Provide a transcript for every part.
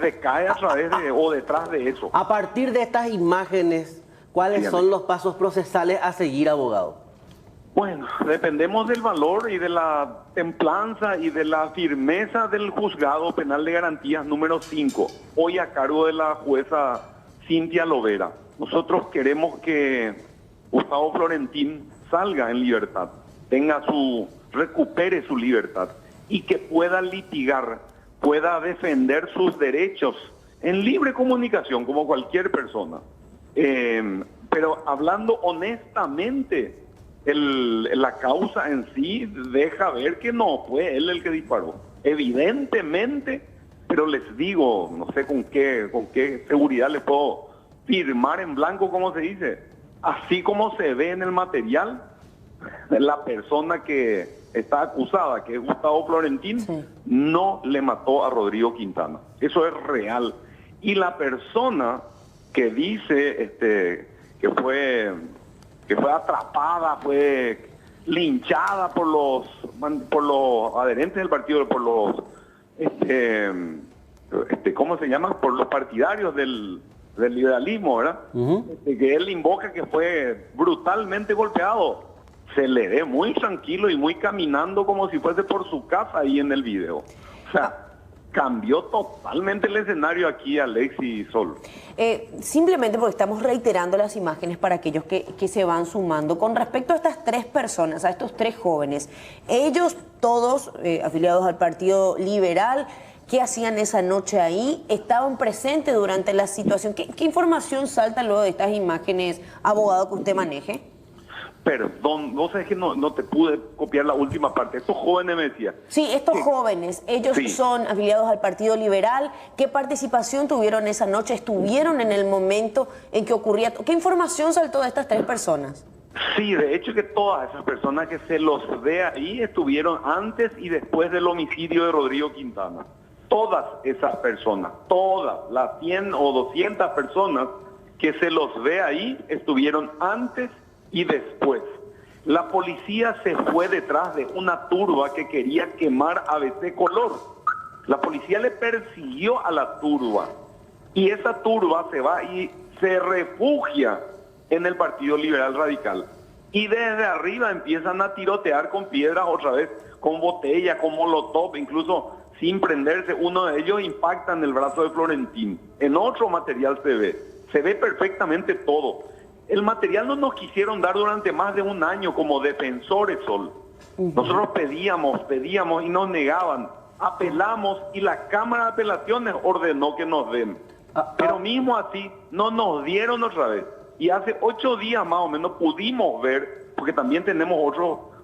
se cae a través de o detrás de eso. A partir de estas imágenes, ¿cuáles son los pasos procesales a seguir, abogado? Bueno, dependemos del valor y de la templanza y de la firmeza del juzgado penal de garantías número 5, hoy a cargo de la jueza Cintia Lovera. Nosotros queremos que Gustavo Florentín salga en libertad, recupere su libertad y que pueda litigar, pueda defender sus derechos en libre comunicación como cualquier persona. Pero hablando honestamente, la causa en sí deja ver que no fue él el que disparó. Evidentemente, pero les digo, no sé con qué seguridad les puedo firmar en blanco, como se dice. Así como se ve en el material, la persona que está acusada, que es Gustavo Florentín, sí, no le mató a Rodrigo Quintana. Eso es real. Y la persona que dice que fue atrapada, fue linchada por los adherentes del partido, por los ¿cómo se llama? Por los partidarios del liberalismo, ¿verdad? Que él invoca que fue brutalmente golpeado. Se le ve muy tranquilo y muy caminando como si fuese por su casa ahí en el video. O sea, cambió totalmente el escenario aquí, Alexis Sol. Simplemente porque estamos reiterando las imágenes para aquellos que se van sumando. Con respecto a estas tres personas, a estos tres jóvenes, ellos todos afiliados al Partido Liberal, ¿qué hacían esa noche ahí? ¿Estaban presentes durante la situación? ¿Qué información salta luego de estas imágenes, abogado, que usted maneje? Perdón, no sé, es que no te pude copiar la última parte. Estos jóvenes me decían. Sí, estos jóvenes, ellos son afiliados al Partido Liberal. ¿Qué participación tuvieron esa noche? ¿Estuvieron en el momento en que ocurría? ¿Qué información saltó de estas tres personas? Sí, de hecho que todas esas personas que se los ve ahí estuvieron antes y después del homicidio de Rodrigo Quintana. Todas esas personas, todas las 100 o 200 personas que se los ve ahí estuvieron antes y después. La policía se fue detrás de una turba que quería quemar ABC Color. La policía le persiguió a la turba y esa turba se va y se refugia en el Partido Liberal Radical. Y desde arriba empiezan a tirotear con piedras otra vez, con botellas, con molotov, incluso sin prenderse. Uno de ellos impacta en el brazo de Florentín. En otro material se ve perfectamente todo. El material no nos quisieron dar durante más de un año como defensores, Sol. Nosotros pedíamos y nos negaban. Apelamos y la Cámara de Apelaciones ordenó que nos den. Pero mismo así no nos dieron otra vez. Y hace 8 días más o menos pudimos ver, porque también tenemos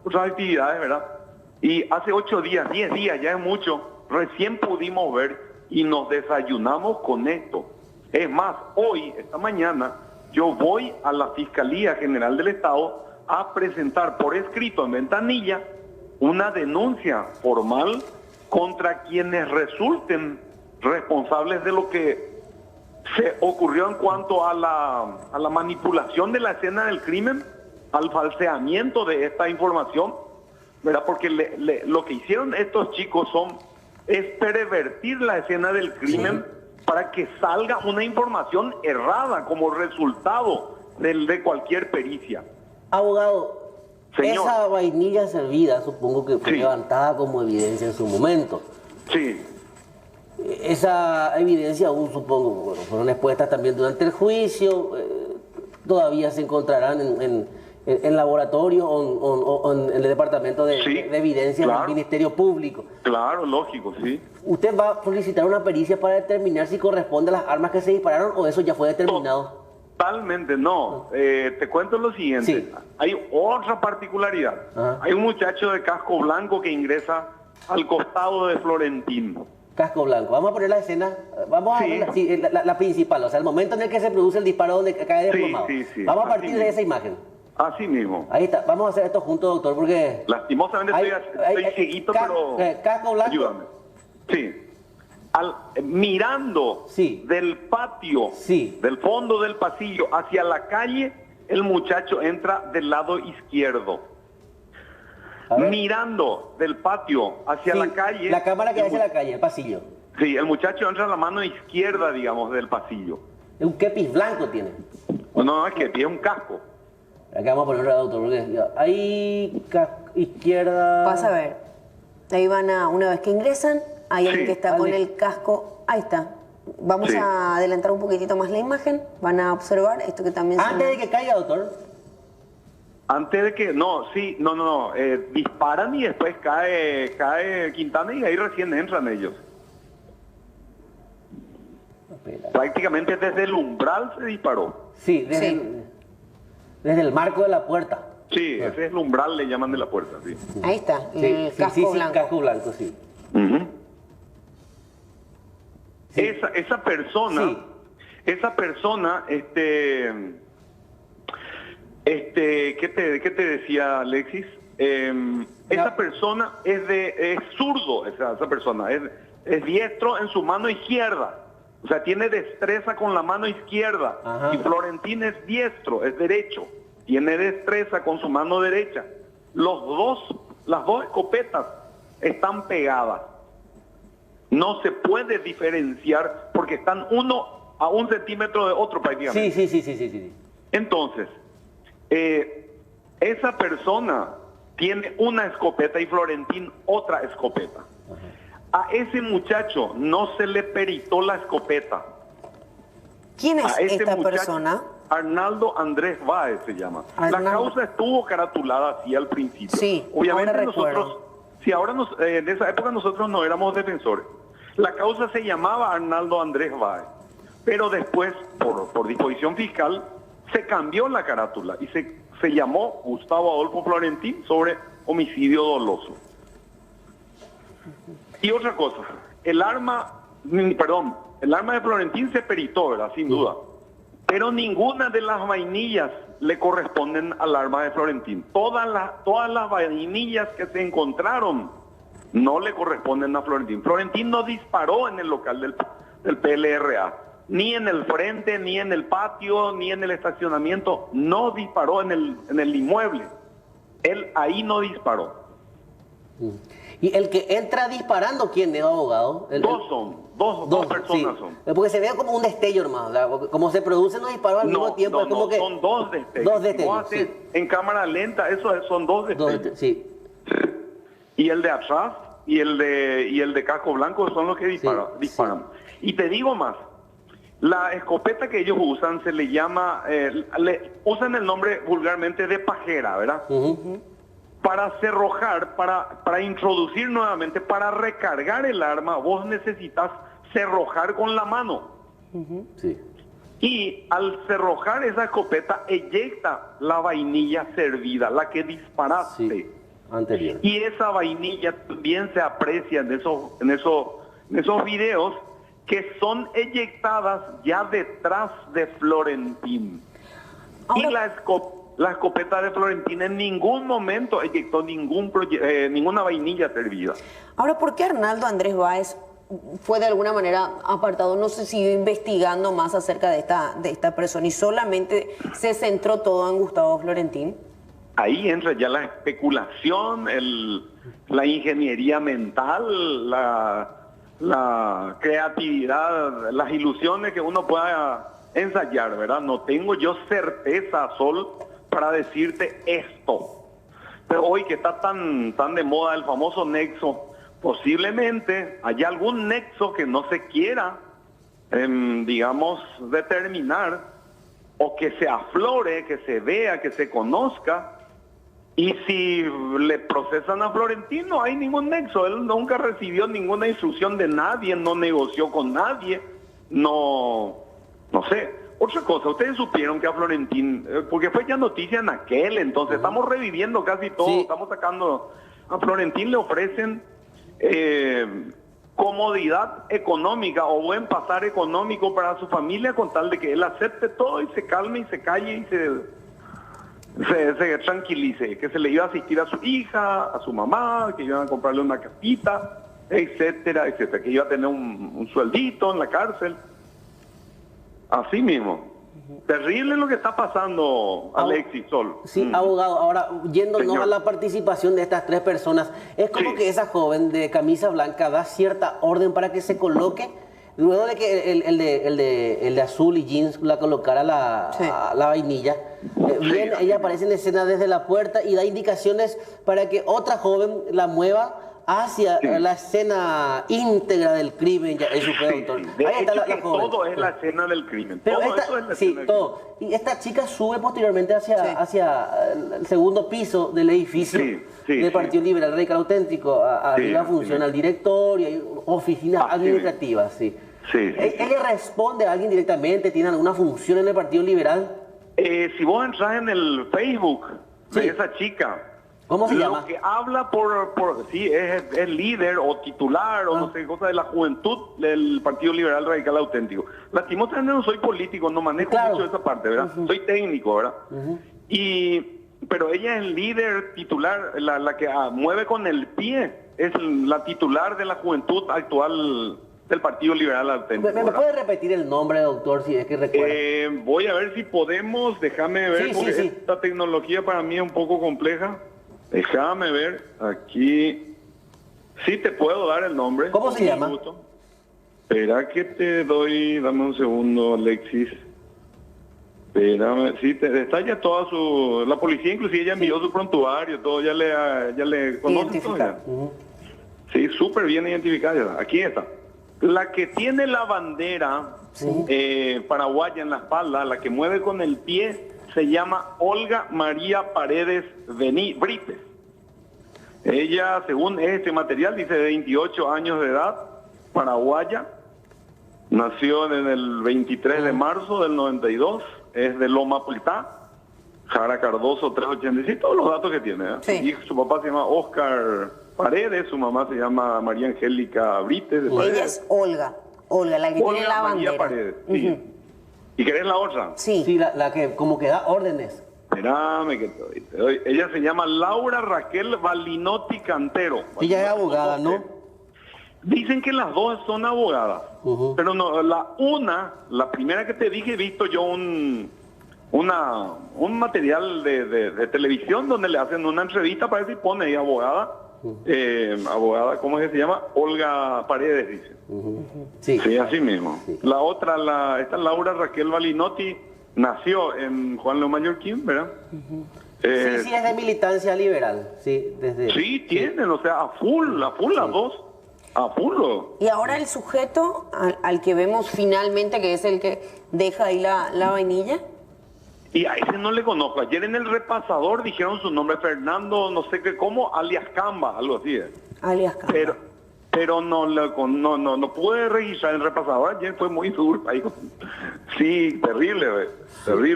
otras actividades, ¿verdad? Y hace 8 días, 10 días, ya es mucho, recién pudimos ver y nos desayunamos con esto. Es más, hoy, esta mañana, yo voy a la Fiscalía General del Estado a presentar por escrito en ventanilla una denuncia formal contra quienes resulten responsables de lo que se ocurrió en cuanto a la manipulación de la escena del crimen, al falseamiento de esta información, ¿verdad? Porque lo que hicieron estos chicos es pervertir la escena del crimen, sí, para que salga una información errada como resultado de cualquier pericia. Abogado, señor, esa vainilla servida supongo que fue levantada como evidencia en su momento. Sí. Esa evidencia aún supongo, bueno, fueron expuestas también durante el juicio, todavía se encontrarán en laboratorio o en el departamento de evidencia del Ministerio Público. Claro, lógico, sí. ¿Usted va a solicitar una pericia para determinar si corresponde a las armas que se dispararon o eso ya fue determinado? Totalmente no. Te cuento lo siguiente. Sí. Hay otra particularidad. Hay un muchacho de casco blanco que ingresa al costado de Florentín. Casco blanco. Vamos a poner la escena, vamos a ver la principal, o sea, el momento en el que se produce el disparo donde cae desplomado. Vamos a partir de esa imagen. Así mismo. Ahí está. Vamos a hacer esto juntos, doctor, porque... Lastimosamente estoy cieguito, pero... Casco blanco. Ayúdame. Sí. Mirando del patio, del fondo del pasillo hacia la calle, el muchacho entra del lado izquierdo. Mirando del patio hacia la calle... La cámara que hacia la calle, el pasillo. Sí, el muchacho entra a la mano izquierda, digamos, del pasillo. Un kepis blanco tiene. No, es que tiene un casco. Acá vamos a poner auto, porque ahí, izquierda... Vas a ver. Ahí van a, una vez que ingresan, hay alguien que está con el casco. Ahí está. Vamos a adelantar un poquitito más la imagen. Van a observar esto que también... Antes de que caiga, doctor. Antes de que... No. Disparan y después cae Quintana y ahí recién entran ellos. Prácticamente desde el umbral se disparó. Sí, desde el marco de la puerta. Sí, ese es el umbral, le llaman de la puerta, sí. Ahí está, el casco blanco. Casco blanco, sí. Sí. Esa persona, ¿qué te decía, Alexis? Esa persona es zurdo, esa persona, es diestro en su mano izquierda. O sea, tiene destreza con la mano izquierda. Ajá. Y Florentín es diestro, es derecho. Tiene destreza con su mano derecha. Las dos escopetas están pegadas. No se puede diferenciar porque están uno a 1 centímetro de otro prácticamente. Sí. Entonces, esa persona tiene una escopeta y Florentín otra escopeta. Ajá. A ese muchacho no se le peritó la escopeta. ¿Quién es esta persona? Arnaldo Andrés Báez se llama. La causa estuvo caratulada así al principio. Sí, obviamente nosotros, en esa época nosotros no éramos defensores. La causa se llamaba Arnaldo Andrés Báez, pero después, por disposición fiscal, se cambió la carátula y se llamó Gustavo Adolfo Florentín sobre homicidio doloso. Y otra cosa, el arma de Florentín se peritó, ¿verdad? Sin duda. Pero ninguna de las vainillas le corresponden al arma de Florentín. Todas las vainillas que se encontraron no le corresponden a Florentín. Florentín no disparó en el local del PLRA, ni en el frente, ni en el patio, ni en el estacionamiento. No disparó en el inmueble. Él ahí no disparó. ¿Y el que entra disparando, quién es, abogado? Dos personas son. Porque se ve como un destello, hermano. Como se producen los disparos al mismo tiempo. Es como que son dos destellos. Dos destellos, en cámara lenta, son dos destellos. Y el de atrás y el de casco blanco son los que disparan. Y te digo más. La escopeta que ellos usan se le llama... usan el nombre vulgarmente de pajera, ¿verdad? Para cerrojar, para introducir nuevamente, para recargar el arma, vos necesitas cerrojar con la mano. Y al cerrojar esa escopeta, eyecta la vainilla servida, la que disparaste. Anterior. Y esa vainilla también se aprecia en esos videos que son eyectadas ya detrás de Florentín. Ahora, y la escopeta de Florentín en ningún momento eyectó ninguna vainilla servida. Ahora, ¿por qué Arnaldo Andrés Báez fue de alguna manera apartado? No se siguió investigando más acerca de esta persona y solamente se centró todo en Gustavo Florentín. Ahí entra ya la especulación, la ingeniería mental, la creatividad, las ilusiones que uno pueda ensayar, ¿verdad? No tengo yo certeza, Sol, para decirte esto. Pero hoy que está tan de moda el famoso nexo, posiblemente haya algún nexo que no se quiera, digamos, determinar, o que se aflore, que se vea, que se conozca. Y si le procesan a Florentín, no hay ningún nexo. Él nunca recibió ninguna instrucción de nadie, no negoció con nadie, no sé. Otra cosa, ustedes supieron que a Florentín, porque fue ya noticia en aquel entonces, estamos reviviendo casi todo, estamos sacando, a Florentín le ofrecen comodidad económica o buen pasar económico para su familia con tal de que él acepte todo y se calme y se calle y se tranquilice, que se le iba a asistir a su hija, a su mamá, que iban a comprarle una casita, etcétera, etcétera, que iba a tener un sueldito en la cárcel. Así mismo. Terrible lo que está pasando, Alexis Sol. Sí, abogado, ahora yéndonos a la participación de estas 3 personas, es como que esa joven de camisa blanca da cierta orden para que se coloque, luego de que el de azul y jeans la colocara la vainilla. Bien, ella aparece en escena desde la puerta y da indicaciones para que otra joven la mueva hacia la escena íntegra del crimen. Ya, es doctor. Ahí está la joven. Todo es la escena del crimen. Pero todo eso es la escena del crimen. Y esta chica sube posteriormente hacia el segundo piso del edificio del Partido Liberal Radical Auténtico. Arriba funciona el directorio, hay oficinas administrativas. ¿Ella responde a alguien directamente? ¿Tiene alguna función en el Partido Liberal? Si vos entras en el Facebook de esa chica, ¿cómo se llama? Lo que habla es líder o titular o no sé, cosa de la juventud del Partido Liberal Radical Auténtico. Lastimosamente no soy político, no manejo mucho esa parte, ¿verdad? Soy técnico, ¿verdad? Pero ella es el líder titular, la que mueve con el pie, es la titular de la juventud actual del Partido Liberal Auténtico. ¿Me puede repetir el nombre, doctor, si es que recuerda? Voy a ver si podemos, déjame ver, porque esta tecnología para mí es un poco compleja. Déjame ver, aquí, sí te puedo dar el nombre. ¿Cómo se llama? Espera que te doy, dame un segundo, Alexis. Espérame, sí, está ya toda la policía inclusive ya envió su prontuario, todo, ya le conoce todo ya. Sí, súper bien identificada, aquí está. La que tiene la bandera paraguaya en la espalda, la que mueve con el pie, se llama Olga María Paredes Brites. Ella, según este material, dice de 28 años de edad, paraguaya, nació en el 23 de marzo del 92, es de Loma Pultá, Jara Cardoso 386, todos los datos que tiene. Y su papá se llama Oscar Paredes, su mamá se llama María Angélica Brites. Ella es Olga, la que tiene la bandera. María Paredes, ¿Y querés la otra? Sí, la que como que da órdenes. Espérame que te doy. Ella se llama Laura Raquel Balinotti Cantero. Ella es abogada, ¿no? Dicen que las dos son abogadas. Pero no, la primera que te dije, he visto yo un material de televisión donde le hacen una entrevista para ver si pone ahí abogada. Abogada, ¿cómo es que se llama? Olga Paredes, dice. Sí, así mismo. La otra, esta Laura Raquel Balinotti, nació en Juan León Mallorquín, ¿verdad? Sí, es de militancia liberal. Sí, tienen, o sea, a full las dos. A full. Y ahora el sujeto al que vemos finalmente, que es el que deja ahí la vainilla. Y a ese no le conozco. Ayer en el repasador dijeron su nombre, Fernando, no sé qué, ¿cómo? Alias Camba, algo así. Alias Camba. Pero no pude registrar el repasador. Ayer fue muy duro. Sí, terrible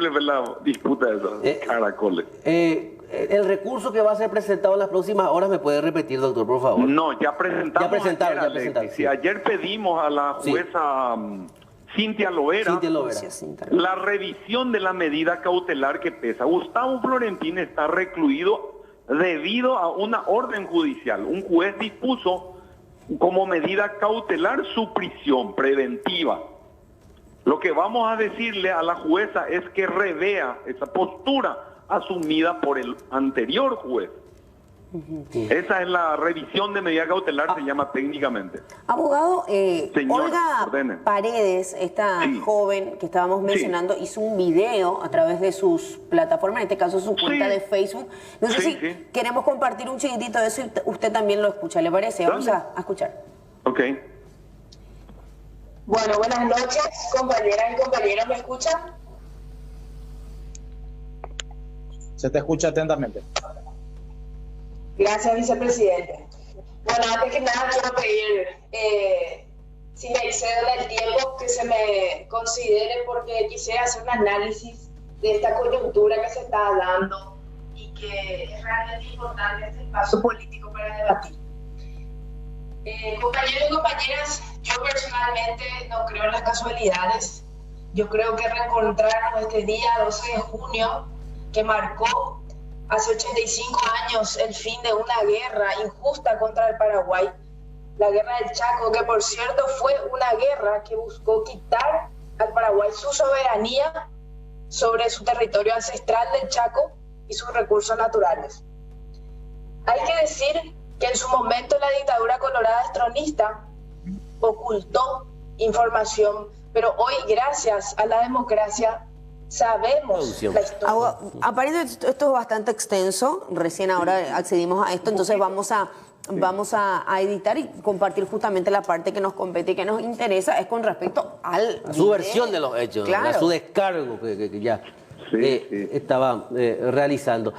ver la disputa de esos caracoles. El recurso que va a ser presentado en las próximas horas, ¿me puede repetir, doctor, por favor? No, ya presentaron. Sí. Ayer pedimos a la jueza Cintia Lovera la revisión de la medida cautelar que pesa. Gustavo Florentín está recluido debido a una orden judicial. Un juez dispuso como medida cautelar su prisión preventiva. Lo que vamos a decirle a la jueza es que revea esa postura asumida por el anterior juez. Esa es la revisión de medida cautelar, se llama técnicamente. Abogado, Olga ordene. Paredes, esta joven que estábamos mencionando, hizo un video a través de sus plataformas, en este caso su cuenta de Facebook. No sé si queremos compartir un chiquitito de eso y usted también lo escucha, ¿le parece? Vamos a escuchar. Ok. Bueno, buenas noches, compañeras y compañeros, ¿me escuchan? Se te escucha atentamente. Gracias, vicepresidente. Bueno, antes que nada quiero pedir, si me exceden el tiempo, que se me considere, porque quisiera hacer un análisis de esta coyuntura que se está dando y que es realmente importante este espacio político para debatir. Compañeros y compañeras, yo personalmente no creo en las casualidades. Yo creo que reencontrarnos este día 12 de junio, que marcó hace 85 años el fin de una guerra injusta contra el Paraguay, la guerra del Chaco, que por cierto fue una guerra que buscó quitar al Paraguay su soberanía sobre su territorio ancestral del Chaco y sus recursos naturales. Hay que decir que en su momento la dictadura colorada estronista ocultó información, pero hoy, gracias a la democracia, sabemos la historia. Aparentemente esto es bastante extenso, recién ahora accedimos a esto, entonces vamos a editar y compartir justamente la parte que nos compete y que nos interesa, es con respecto al a su versión de los hechos, claro, a su descargo que ya estaba realizando.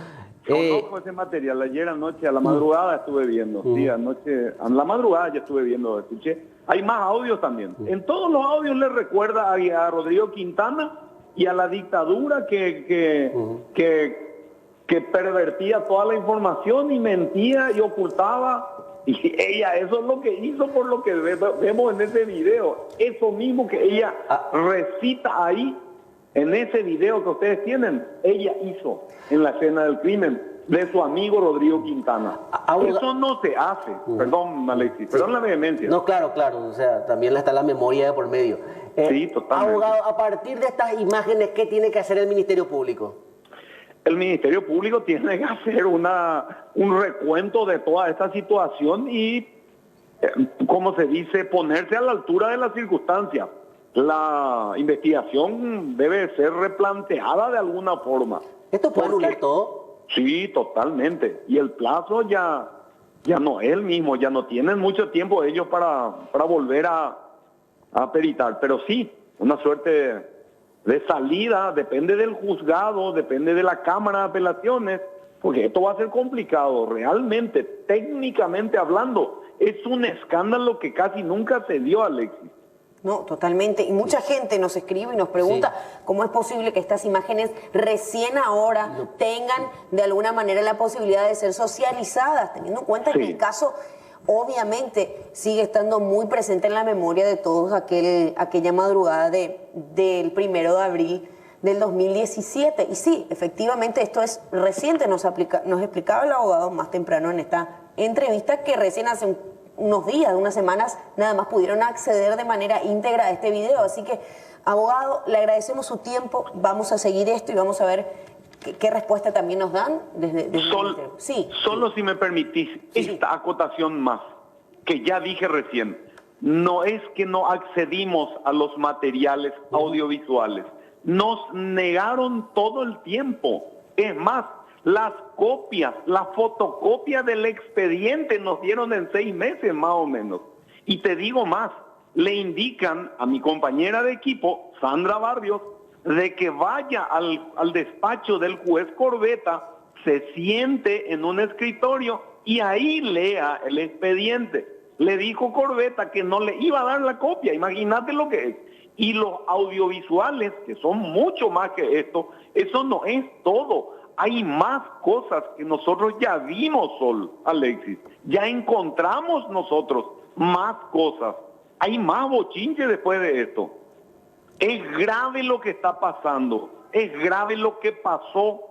Conozco ese material, ayer anoche a la madrugada estuve viendo, sí, anoche, a la madrugada ya estuve viendo, escuché. Hay más audios también. En todos los audios le recuerda a Rodrigo Quintana y a la dictadura que pervertía toda la información y mentía y ocultaba. Y ella, eso es lo que hizo por lo que vemos en ese video. Eso mismo que ella recita ahí, en ese video que ustedes tienen, ella hizo en la escena del crimen de su amigo Rodrigo Quintana. Eso no se hace. Perdón, Alexis, perdón la vehemencia. No, claro, o sea, también está la memoria de por medio. Sí, totalmente. Abogado, a partir de estas imágenes, ¿qué tiene que hacer el Ministerio Público? El Ministerio Público tiene que hacer un recuento de toda esta situación y, como se dice, ponerse a la altura de las circunstancias. La investigación debe ser replanteada de alguna forma. ¿Esto puede anular todo? Sí, totalmente. Y el plazo ya no es el mismo, ya no tienen mucho tiempo ellos para volver a peritar. Pero sí, una suerte de salida, depende del juzgado, depende de la Cámara de Apelaciones, porque esto va a ser complicado. Realmente, técnicamente hablando, es un escándalo que casi nunca se dio, Alexis. No, totalmente. Y mucha gente nos escribe y nos pregunta cómo es posible que estas imágenes recién ahora tengan de alguna manera la posibilidad de ser socializadas, teniendo en cuenta que el caso obviamente sigue estando muy presente en la memoria de todos aquella madrugada del 1 de abril del 2017. Y sí, efectivamente esto es reciente, nos explicaba el abogado más temprano en esta entrevista que recién hace unos días, unas semanas, nada más pudieron acceder de manera íntegra a este video. Así que, abogado, le agradecemos su tiempo, vamos a seguir esto y vamos a ver qué respuesta también nos dan desde Solo si me permitís, esta acotación más, que ya dije recién, no es que no accedimos a los materiales audiovisuales, nos negaron todo el tiempo. Es más, las copias, la fotocopia del expediente nos dieron en 6 meses más o menos. Y te digo más, le indican a mi compañera de equipo, Sandra Barrios, de que vaya al despacho del juez Corbeta, se siente en un escritorio y ahí lea el expediente. Le dijo Corbeta que no le iba a dar la copia, imagínate lo que es. Y los audiovisuales, que son mucho más que esto, eso no es todo. Hay más cosas que nosotros ya vimos, Sol, Alexis. Ya encontramos nosotros más cosas. Hay más bochinche después de esto. Es grave lo que está pasando. Es grave lo que pasó.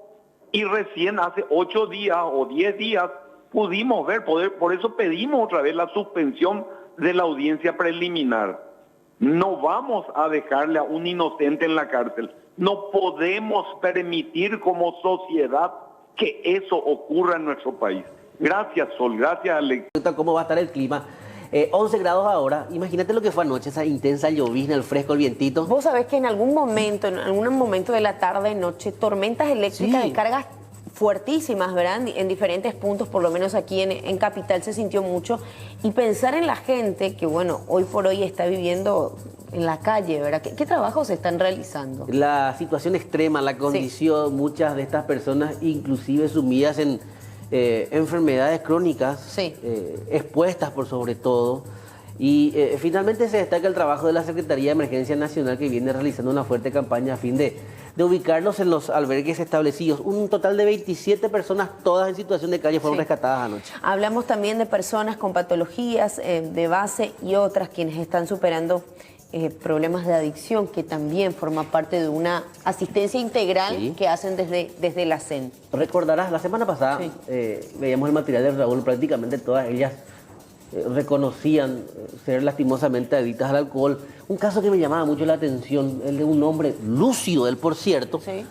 Y recién hace 8 días o 10 días pudimos ver. Por eso pedimos otra vez la suspensión de la audiencia preliminar. No vamos a dejarle a un inocente en la cárcel. No podemos permitir como sociedad que eso ocurra en nuestro país. Gracias, Sol. Gracias, Alex. ¿Cómo va a estar el clima? 11 grados ahora. Imagínate lo que fue anoche, esa intensa llovizna, el fresco, el vientito. Vos sabés que en algún momento de la tarde, noche, tormentas eléctricas de cargas fuertísimas, ¿verdad? En diferentes puntos, por lo menos aquí en Capital se sintió mucho. Y pensar en la gente que, bueno, hoy por hoy está viviendo en la calle, ¿verdad? ¿Qué trabajos se están realizando? La situación extrema, la condición, muchas de estas personas inclusive sumidas en enfermedades crónicas, expuestas por sobre todo. Y finalmente se destaca el trabajo de la Secretaría de Emergencia Nacional, que viene realizando una fuerte campaña a fin de ubicarlos en los albergues establecidos. Un total de 27 personas, todas en situación de calle, fueron rescatadas anoche. Hablamos también de personas con patologías de base y otras quienes están superando problemas de adicción, que también forma parte de una asistencia integral que hacen desde la CEN. Recordarás, la semana pasada veíamos el material de Raúl, prácticamente todas ellas reconocían ser lastimosamente adictas al alcohol. Un caso que me llamaba mucho la atención, el de un hombre, Lucio, él por cierto, Sí.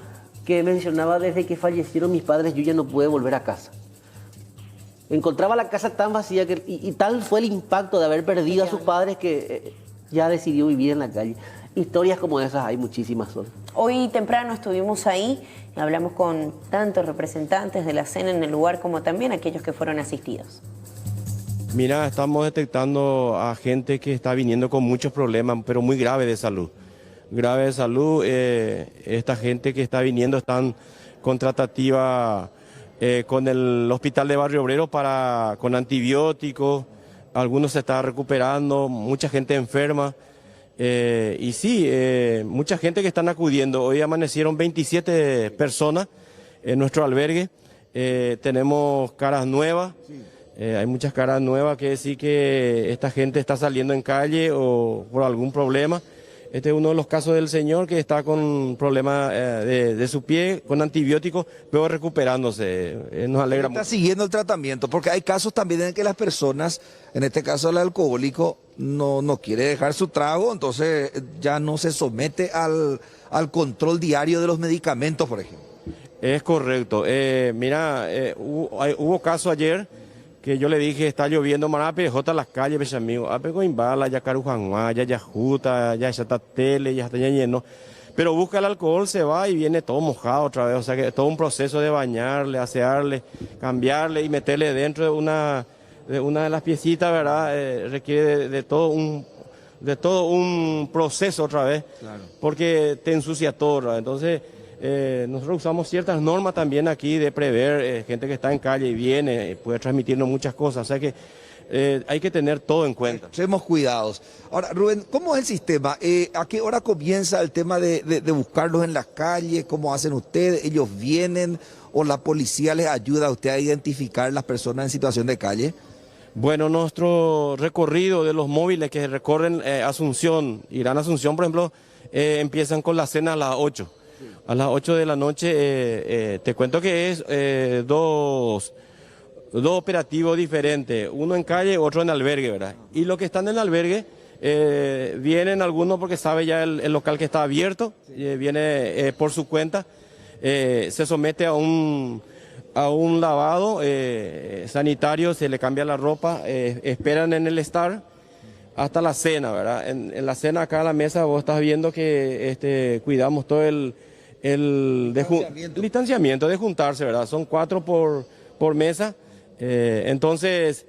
que mencionaba: desde que fallecieron mis padres yo ya no pude volver a casa. Encontraba la casa tan vacía y tal fue el impacto de haber perdido a sus padres que ya decidió vivir en la calle. Historias como esas hay muchísimas. Hoy temprano estuvimos ahí y hablamos con tantos representantes de la CEN en el lugar como también aquellos que fueron asistidos. Mira, estamos detectando a gente que está viniendo con muchos problemas, pero muy graves de salud. Grave de salud, esta gente que está viniendo están con tratativa con el hospital de Barrio Obrero con antibióticos, algunos se están recuperando, mucha gente enferma. Y sí, mucha gente que están acudiendo. Hoy amanecieron 27 personas en nuestro albergue. Tenemos caras nuevas. Hay muchas caras nuevas, que decir que esta gente está saliendo en calle o por algún problema. Este es uno de los casos del señor que está con problemas de su pie, con antibióticos, pero recuperándose. Nos alegra mucho. Está siguiendo el tratamiento, porque hay casos también en que las personas, en este caso el alcohólico, no quiere dejar su trago, entonces ya no se somete al control diario de los medicamentos, por ejemplo. Es correcto. Mira, hubo caso ayer que yo le dije: está lloviendo, marape, jota las calles, mis amigos, apego imbala, ya carujanua, ya juta, ya está tele, ya está lleno. Pero busca el alcohol, se va y viene todo mojado otra vez. O sea que todo un proceso de bañarle, asearle, cambiarle y meterle dentro de una de las piecitas, ¿verdad? Requiere de todo un proceso otra vez, claro, porque te ensucia todo, ¿verdad? Entonces, nosotros usamos ciertas normas también aquí de prever gente que está en calle y viene, puede transmitirnos muchas cosas, o sea que hay que tener todo en cuenta. Tenemos cuidados. Ahora, Rubén, ¿cómo es el sistema? ¿A qué hora comienza el tema de buscarlos en las calles? ¿Cómo hacen ustedes? ¿Ellos vienen o la policía les ayuda a usted a identificar las personas en situación de calle? Bueno, nuestro recorrido de los móviles que recorren Asunción, Irán Asunción, por ejemplo, empiezan con la cena a las 8. A las 8 de la noche, te cuento que es dos operativos diferentes, uno en calle, otro en albergue, ¿verdad? Y los que están en el albergue, vienen algunos porque sabe ya el local que está abierto, viene por su cuenta, se somete a un lavado sanitario, se le cambia la ropa, esperan en el estar hasta la cena, ¿verdad? En la cena acá a la mesa vos estás viendo que cuidamos todo el distanciamiento de juntarse, ¿verdad? Son 4 por mesa, entonces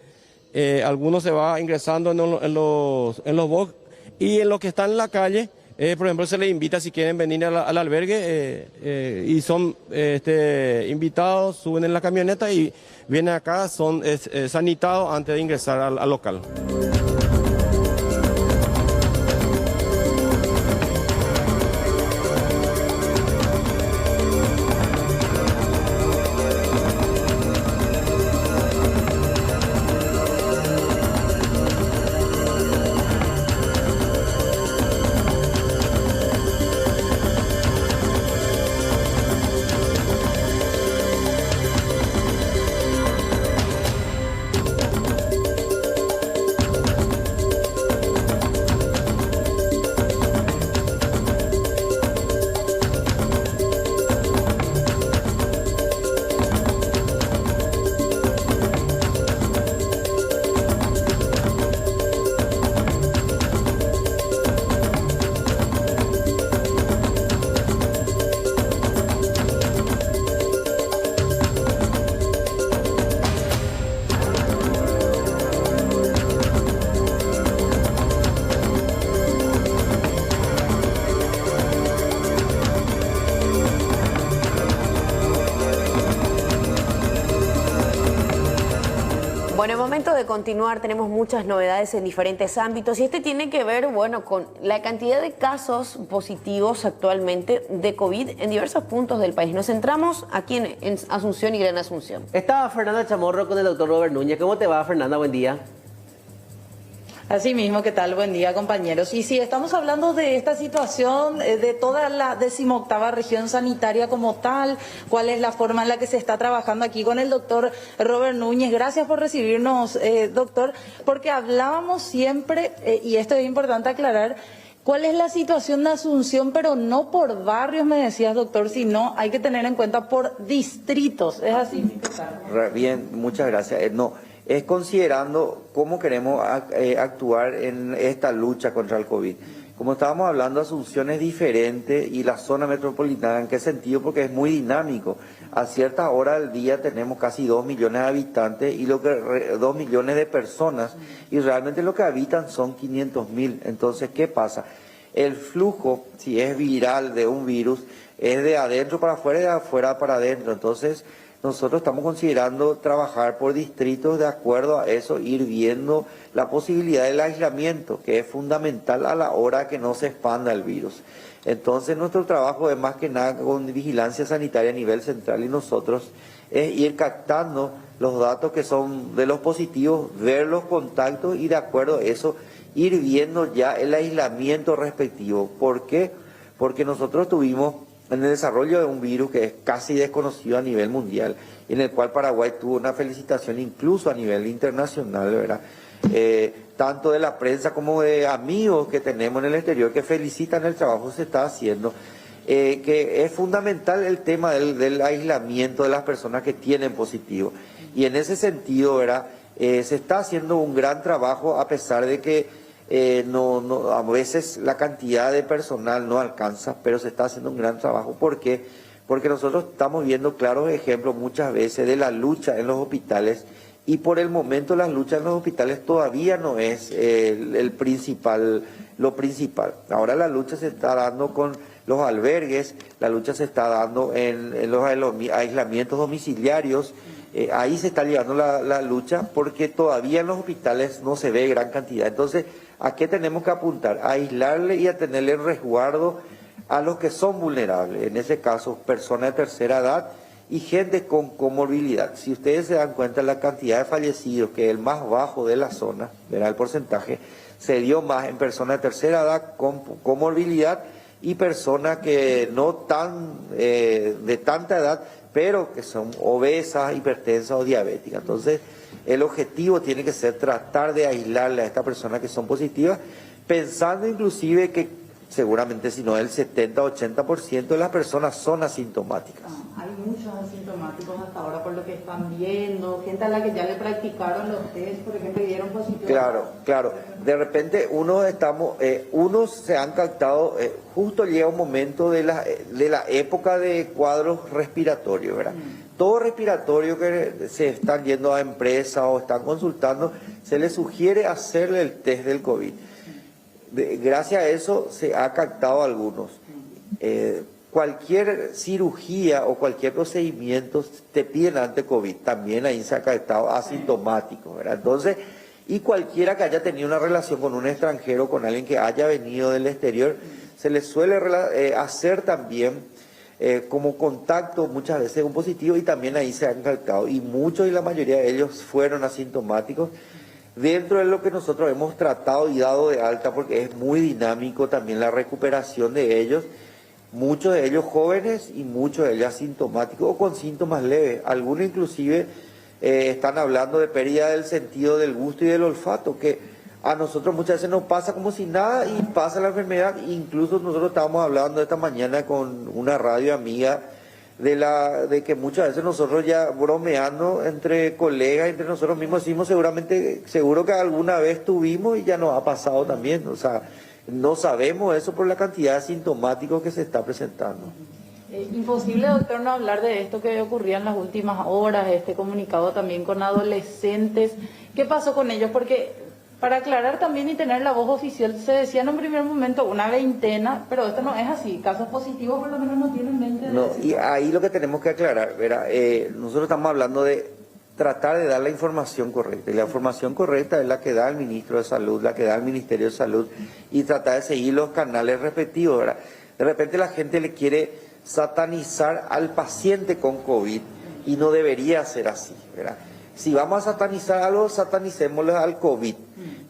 algunos se va ingresando en los box, y en los que están en la calle, por ejemplo, se les invita si quieren venir al albergue y son invitados, suben en la camioneta y vienen acá, son sanitados antes de ingresar al local. Bueno, en momento de continuar, tenemos muchas novedades en diferentes ámbitos y este tiene que ver, bueno, con la cantidad de casos positivos actualmente de COVID en diversos puntos del país. Nos centramos aquí en Asunción y Gran Asunción. Estaba Fernanda Chamorro con el doctor Robert Núñez. ¿Cómo te va, Fernanda? Buen día. Así mismo, ¿qué tal? Buen día, compañeros. Y sí, estamos hablando de esta situación, de toda la 18ª región sanitaria como tal, cuál es la forma en la que se está trabajando aquí con el doctor Robert Núñez. Gracias por recibirnos, doctor, porque hablábamos siempre, y esto es importante aclarar, ¿cuál es la situación de Asunción? Pero no por barrios, me decías, doctor, sino hay que tener en cuenta por distritos. ¿Es así? Bien, muchas gracias. No, es considerando cómo queremos actuar en esta lucha contra el COVID. Como estábamos hablando, Asunción es diferente y la zona metropolitana, ¿en qué sentido? Porque es muy dinámico. A ciertas horas del día tenemos casi 2 millones de habitantes y 2 millones de personas, y realmente lo que habitan son 500.000. Entonces, ¿qué pasa? El flujo, si es viral de un virus, es de adentro para afuera y de afuera para adentro. Entonces, nosotros estamos considerando trabajar por distritos de acuerdo a eso, ir viendo la posibilidad del aislamiento, que es fundamental a la hora que no se expanda el virus. Entonces, nuestro trabajo es más que nada con vigilancia sanitaria a nivel central, y nosotros es ir captando los datos que son de los positivos, ver los contactos y de acuerdo a eso ir viendo ya el aislamiento respectivo. ¿Por qué? Porque nosotros tuvimos en el desarrollo de un virus que es casi desconocido a nivel mundial, en el cual Paraguay tuvo una felicitación incluso a nivel internacional, ¿verdad? Tanto de la prensa como de amigos que tenemos en el exterior que felicitan el trabajo que se está haciendo, que es fundamental el tema del aislamiento de las personas que tienen positivo. Y en ese sentido, ¿verdad? Se está haciendo un gran trabajo a pesar de que a veces la cantidad de personal no alcanza, pero se está haciendo un gran trabajo. ¿Por qué? Porque nosotros estamos viendo claros ejemplos muchas veces de la lucha en los hospitales, y por el momento la lucha en los hospitales todavía no es lo principal. Ahora la lucha se está dando con los albergues, la lucha se está dando en los aislamientos domiciliarios. Ahí se está llevando la lucha, porque todavía en los hospitales no se ve gran cantidad. Entonces, ¿a qué tenemos que apuntar? A aislarle y a tenerle en resguardo a los que son vulnerables, en ese caso personas de tercera edad y gente con comorbilidad. Si ustedes se dan cuenta, la cantidad de fallecidos, que es el más bajo de la zona, verá el porcentaje, se dio más en personas de tercera edad con comorbilidad y personas que no tan de tanta edad, pero que son obesas, hipertensas o diabéticas. Entonces, el objetivo tiene que ser tratar de aislarle a estas personas que son positivas, pensando inclusive que seguramente si no el 70-80% de las personas son asintomáticas. Hay muchos asintomáticos hasta ahora por lo que están viendo, gente a la que ya le practicaron los test, por ejemplo, y dieron positivo. Claro. De repente unos se han captado, justo llega un momento de la época de cuadros respiratorios, ¿verdad? Todo respiratorio que se están yendo a empresas o están consultando, se les sugiere hacerle el test del COVID. Gracias a eso se ha captado algunos. Cualquier cirugía o cualquier procedimiento te piden ante COVID, también ahí se ha captado asintomático, ¿verdad? Entonces, y cualquiera que haya tenido una relación con un extranjero, con alguien que haya venido del exterior, se les suele hacer también como contacto muchas veces un positivo, y también ahí se han captado, y muchos y la mayoría de ellos fueron asintomáticos. Dentro de lo que nosotros hemos tratado y dado de alta, porque es muy dinámico también la recuperación de ellos, muchos de ellos jóvenes y muchos de ellos asintomáticos o con síntomas leves. Algunos inclusive están hablando de pérdida del sentido del gusto y del olfato, que a nosotros muchas veces nos pasa como si nada y pasa la enfermedad. Incluso nosotros estábamos hablando esta mañana con una radio amiga de que muchas veces nosotros ya bromeando entre colegas, entre nosotros mismos decimos seguro que alguna vez tuvimos y ya nos ha pasado también. O sea, no sabemos eso por la cantidad de asintomáticos que se está presentando. Imposible, doctor, no hablar de esto que ocurría en las últimas horas, este comunicado también con adolescentes. ¿Qué pasó con ellos? Porque para aclarar también y tener la voz oficial, se decía en un primer momento una veintena, pero esto no es así. Casos positivos por lo menos no tienen 20. No, y ahí lo que tenemos que aclarar, ¿verdad? Nosotros estamos hablando de tratar de dar la información correcta, y la información correcta es la que da el ministro de Salud, la que da el Ministerio de Salud, y tratar de seguir los canales respectivos, ¿verdad? De repente la gente le quiere satanizar al paciente con COVID y no debería ser así, ¿verdad? Si vamos a satanizar algo, satanicémosle al COVID.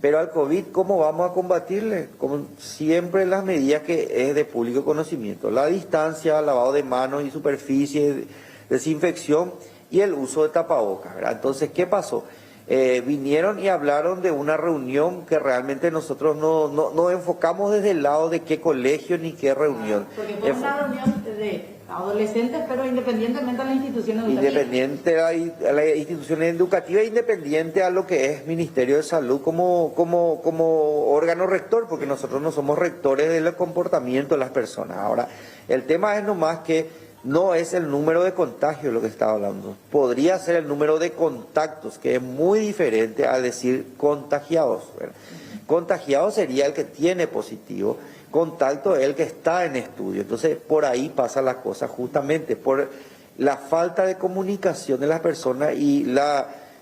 Pero al COVID, ¿cómo vamos a combatirle? Como siempre las medidas que es de público conocimiento. La distancia, lavado de manos y superficie, desinfección y el uso de tapabocas, ¿verdad? Entonces, ¿qué pasó? Vinieron y hablaron de una reunión que realmente nosotros no enfocamos desde el lado de qué colegio ni qué reunión. Porque fue una reunión de adolescentes, pero independientemente a la institución educativa. Independiente a la institución educativa, independiente a lo que es Ministerio de Salud como órgano rector, porque nosotros no somos rectores del comportamiento de las personas. Ahora, el tema es nomás que no es el número de contagios lo que estaba hablando. Podría ser el número de contactos, que es muy diferente a decir contagiados, ¿verdad? Contagiado sería el que tiene positivo, contacto es el que está en estudio. Entonces, por ahí pasa la cosa, justamente por la falta de comunicación de las personas y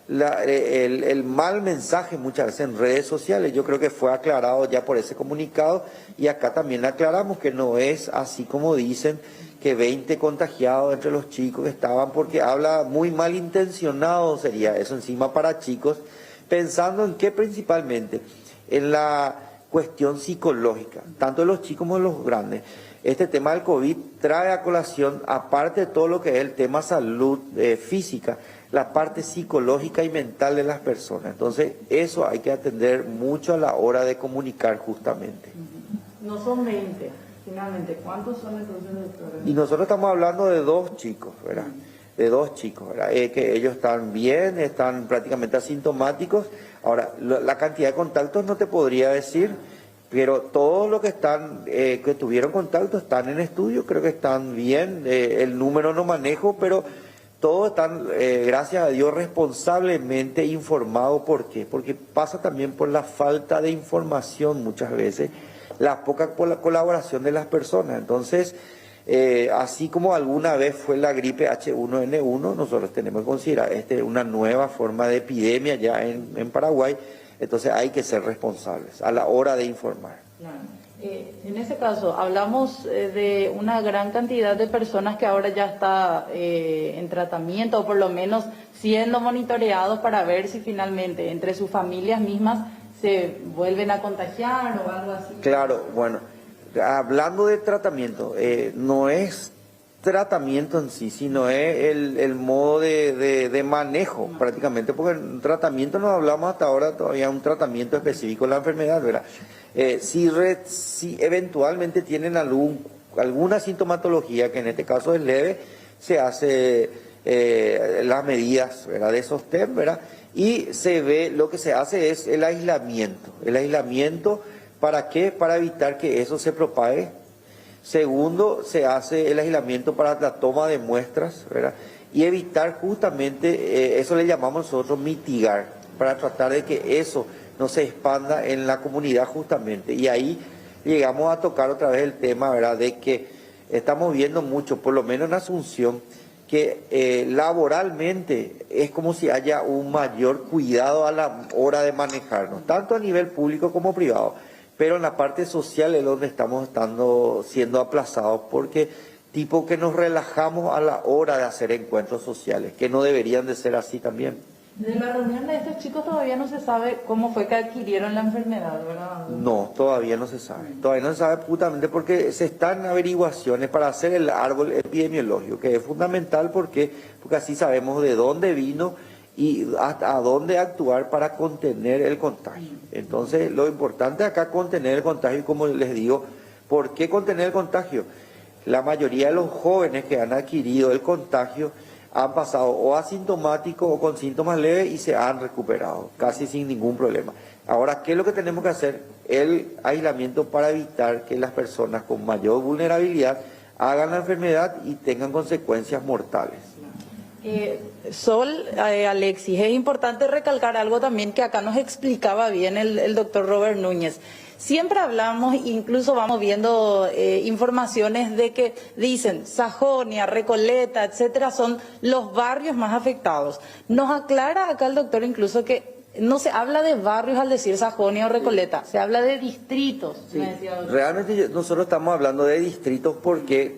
el mal mensaje muchas veces en redes sociales. Yo creo que fue aclarado ya por ese comunicado y acá también aclaramos que no es así como dicen, que 20 contagiados entre los chicos que estaban, porque habla muy malintencionado sería eso encima para chicos, pensando en que principalmente en la cuestión psicológica, tanto de los chicos como de los grandes. Este tema del COVID trae a colación, aparte de todo lo que es el tema salud física, la parte psicológica y mental de las personas. Entonces, eso hay que atender mucho a la hora de comunicar justamente. No son 20. Finalmente, ¿cuántos son entonces, doctor? Y nosotros estamos hablando de 2 chicos, ¿verdad? De 2 chicos, ¿verdad? Que ellos están bien, están prácticamente asintomáticos. Ahora, la cantidad de contactos no te podría decir, pero todos los que están, que tuvieron contacto están en estudio, creo que están bien. El número no manejo, pero todos están, gracias a Dios, responsablemente informados. ¿Por qué? Porque pasa también por la falta de información muchas veces, la poca colaboración de las personas. Entonces, así como alguna vez fue la gripe H1N1, nosotros tenemos que considerar una nueva forma de epidemia ya en Paraguay. Entonces hay que ser responsables a la hora de informar. Claro. En ese caso, hablamos de una gran cantidad de personas que ahora ya está en tratamiento, o por lo menos siendo monitoreados para ver si finalmente entre sus familias mismas se vuelven a contagiar o algo así. Claro, bueno, hablando de tratamiento, no es tratamiento en sí, sino es el modo de manejo prácticamente, porque en tratamiento no hablamos hasta ahora todavía un tratamiento específico de la enfermedad, ¿verdad? Si eventualmente tienen alguna sintomatología, que en este caso es leve, se hace las medidas, ¿verdad?, de sostén, ¿verdad? Y se ve, lo que se hace es el aislamiento. ¿El aislamiento para qué? Para evitar que eso se propague. Segundo, se hace el aislamiento para la toma de muestras, ¿verdad? Y evitar justamente, eso le llamamos nosotros mitigar, para tratar de que eso no se expanda en la comunidad justamente. Y ahí llegamos a tocar otra vez el tema, ¿verdad?, de que estamos viendo mucho, por lo menos en Asunción, que laboralmente es como si haya un mayor cuidado a la hora de manejarnos, tanto a nivel público como privado, pero en la parte social es donde estamos siendo aplazados, porque tipo que nos relajamos a la hora de hacer encuentros sociales, que no deberían de ser así también. De la reunión de estos chicos todavía no se sabe cómo fue que adquirieron la enfermedad, ¿verdad? No, todavía no se sabe. Todavía no se sabe justamente porque se están en averiguaciones para hacer el árbol epidemiológico, que es fundamental porque así sabemos de dónde vino y hasta a dónde actuar para contener el contagio. Entonces, lo importante acá es contener el contagio, y como les digo, ¿por qué contener el contagio? La mayoría de los jóvenes que han adquirido el contagio han pasado o asintomáticos o con síntomas leves y se han recuperado, casi sin ningún problema. Ahora, ¿qué es lo que tenemos que hacer? El aislamiento para evitar que las personas con mayor vulnerabilidad hagan la enfermedad y tengan consecuencias mortales. Alexis, es importante recalcar algo también que acá nos explicaba bien el doctor Robert Núñez. Siempre hablamos, incluso vamos viendo informaciones de que dicen Sajonia, Recoleta, etcétera, son los barrios más afectados. Nos aclara acá el doctor incluso que no se habla de barrios al decir Sajonia o Recoleta, se habla de distritos. Sí, realmente nosotros estamos hablando de distritos porque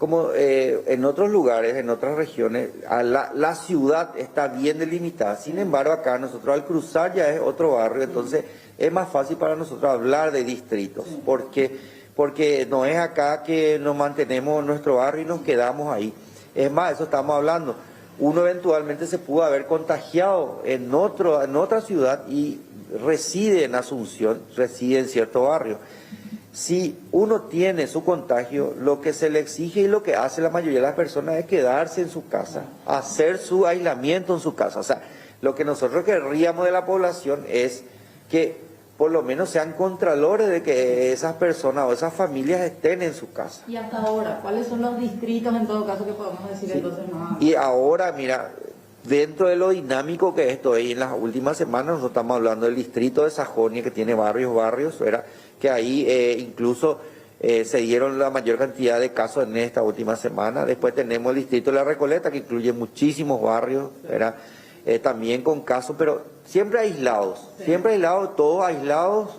como en otros lugares, en otras regiones, la ciudad está bien delimitada. Sin embargo, acá nosotros al cruzar ya es otro barrio, entonces es más fácil para nosotros hablar de distritos, porque no es acá que nos mantenemos en nuestro barrio y nos quedamos ahí. Es más, eso estamos hablando. Uno eventualmente se pudo haber contagiado en otra ciudad y reside en Asunción, reside en cierto barrio. Si uno tiene su contagio, lo que se le exige y lo que hace la mayoría de las personas es quedarse en su casa, hacer su aislamiento en su casa. O sea, lo que nosotros querríamos de la población es que por lo menos sean contralores de que esas personas o esas familias estén en su casa. Y hasta ahora, ¿cuáles son los distritos en todo caso que podemos decir entonces más? Y ahora, mira, dentro de lo dinámico que es esto, y en las últimas semanas nosotros estamos hablando del distrito de Sajonia, que tiene barrios, ¿verdad? Que ahí incluso se dieron la mayor cantidad de casos en esta última semana. Después tenemos el distrito de La Recoleta, que incluye muchísimos barrios, ¿verdad? También con casos, pero siempre aislados, todos aislados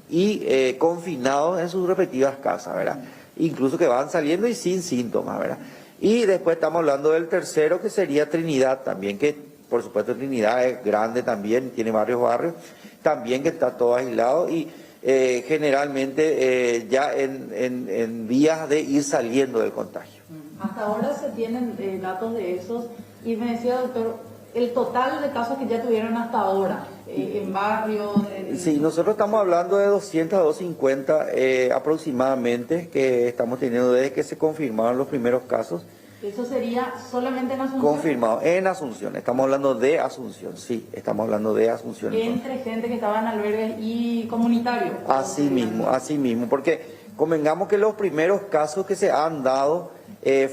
y confinados en sus respectivas casas, ¿verdad? Incluso que van saliendo y sin síntomas, ¿verdad? Y después estamos hablando del tercero, que sería Trinidad también, que por supuesto Trinidad es grande también, tiene varios barrios, también que está todo aislado y generalmente ya en vías de ir saliendo del contagio. Hasta ahora se tienen datos de esos y me decía, doctor, el total de casos que ya tuvieron hasta ahora en barrios. Sí, nosotros estamos hablando de 200 a 250 aproximadamente que estamos teniendo desde que se confirmaron los primeros casos. ¿Eso sería solamente en Asunción? Confirmado, en Asunción, estamos hablando de Asunción, sí, estamos hablando de Asunción. Entre gente que estaba en albergues y comunitarios. Así mismo, porque convengamos que los primeros casos que se han dado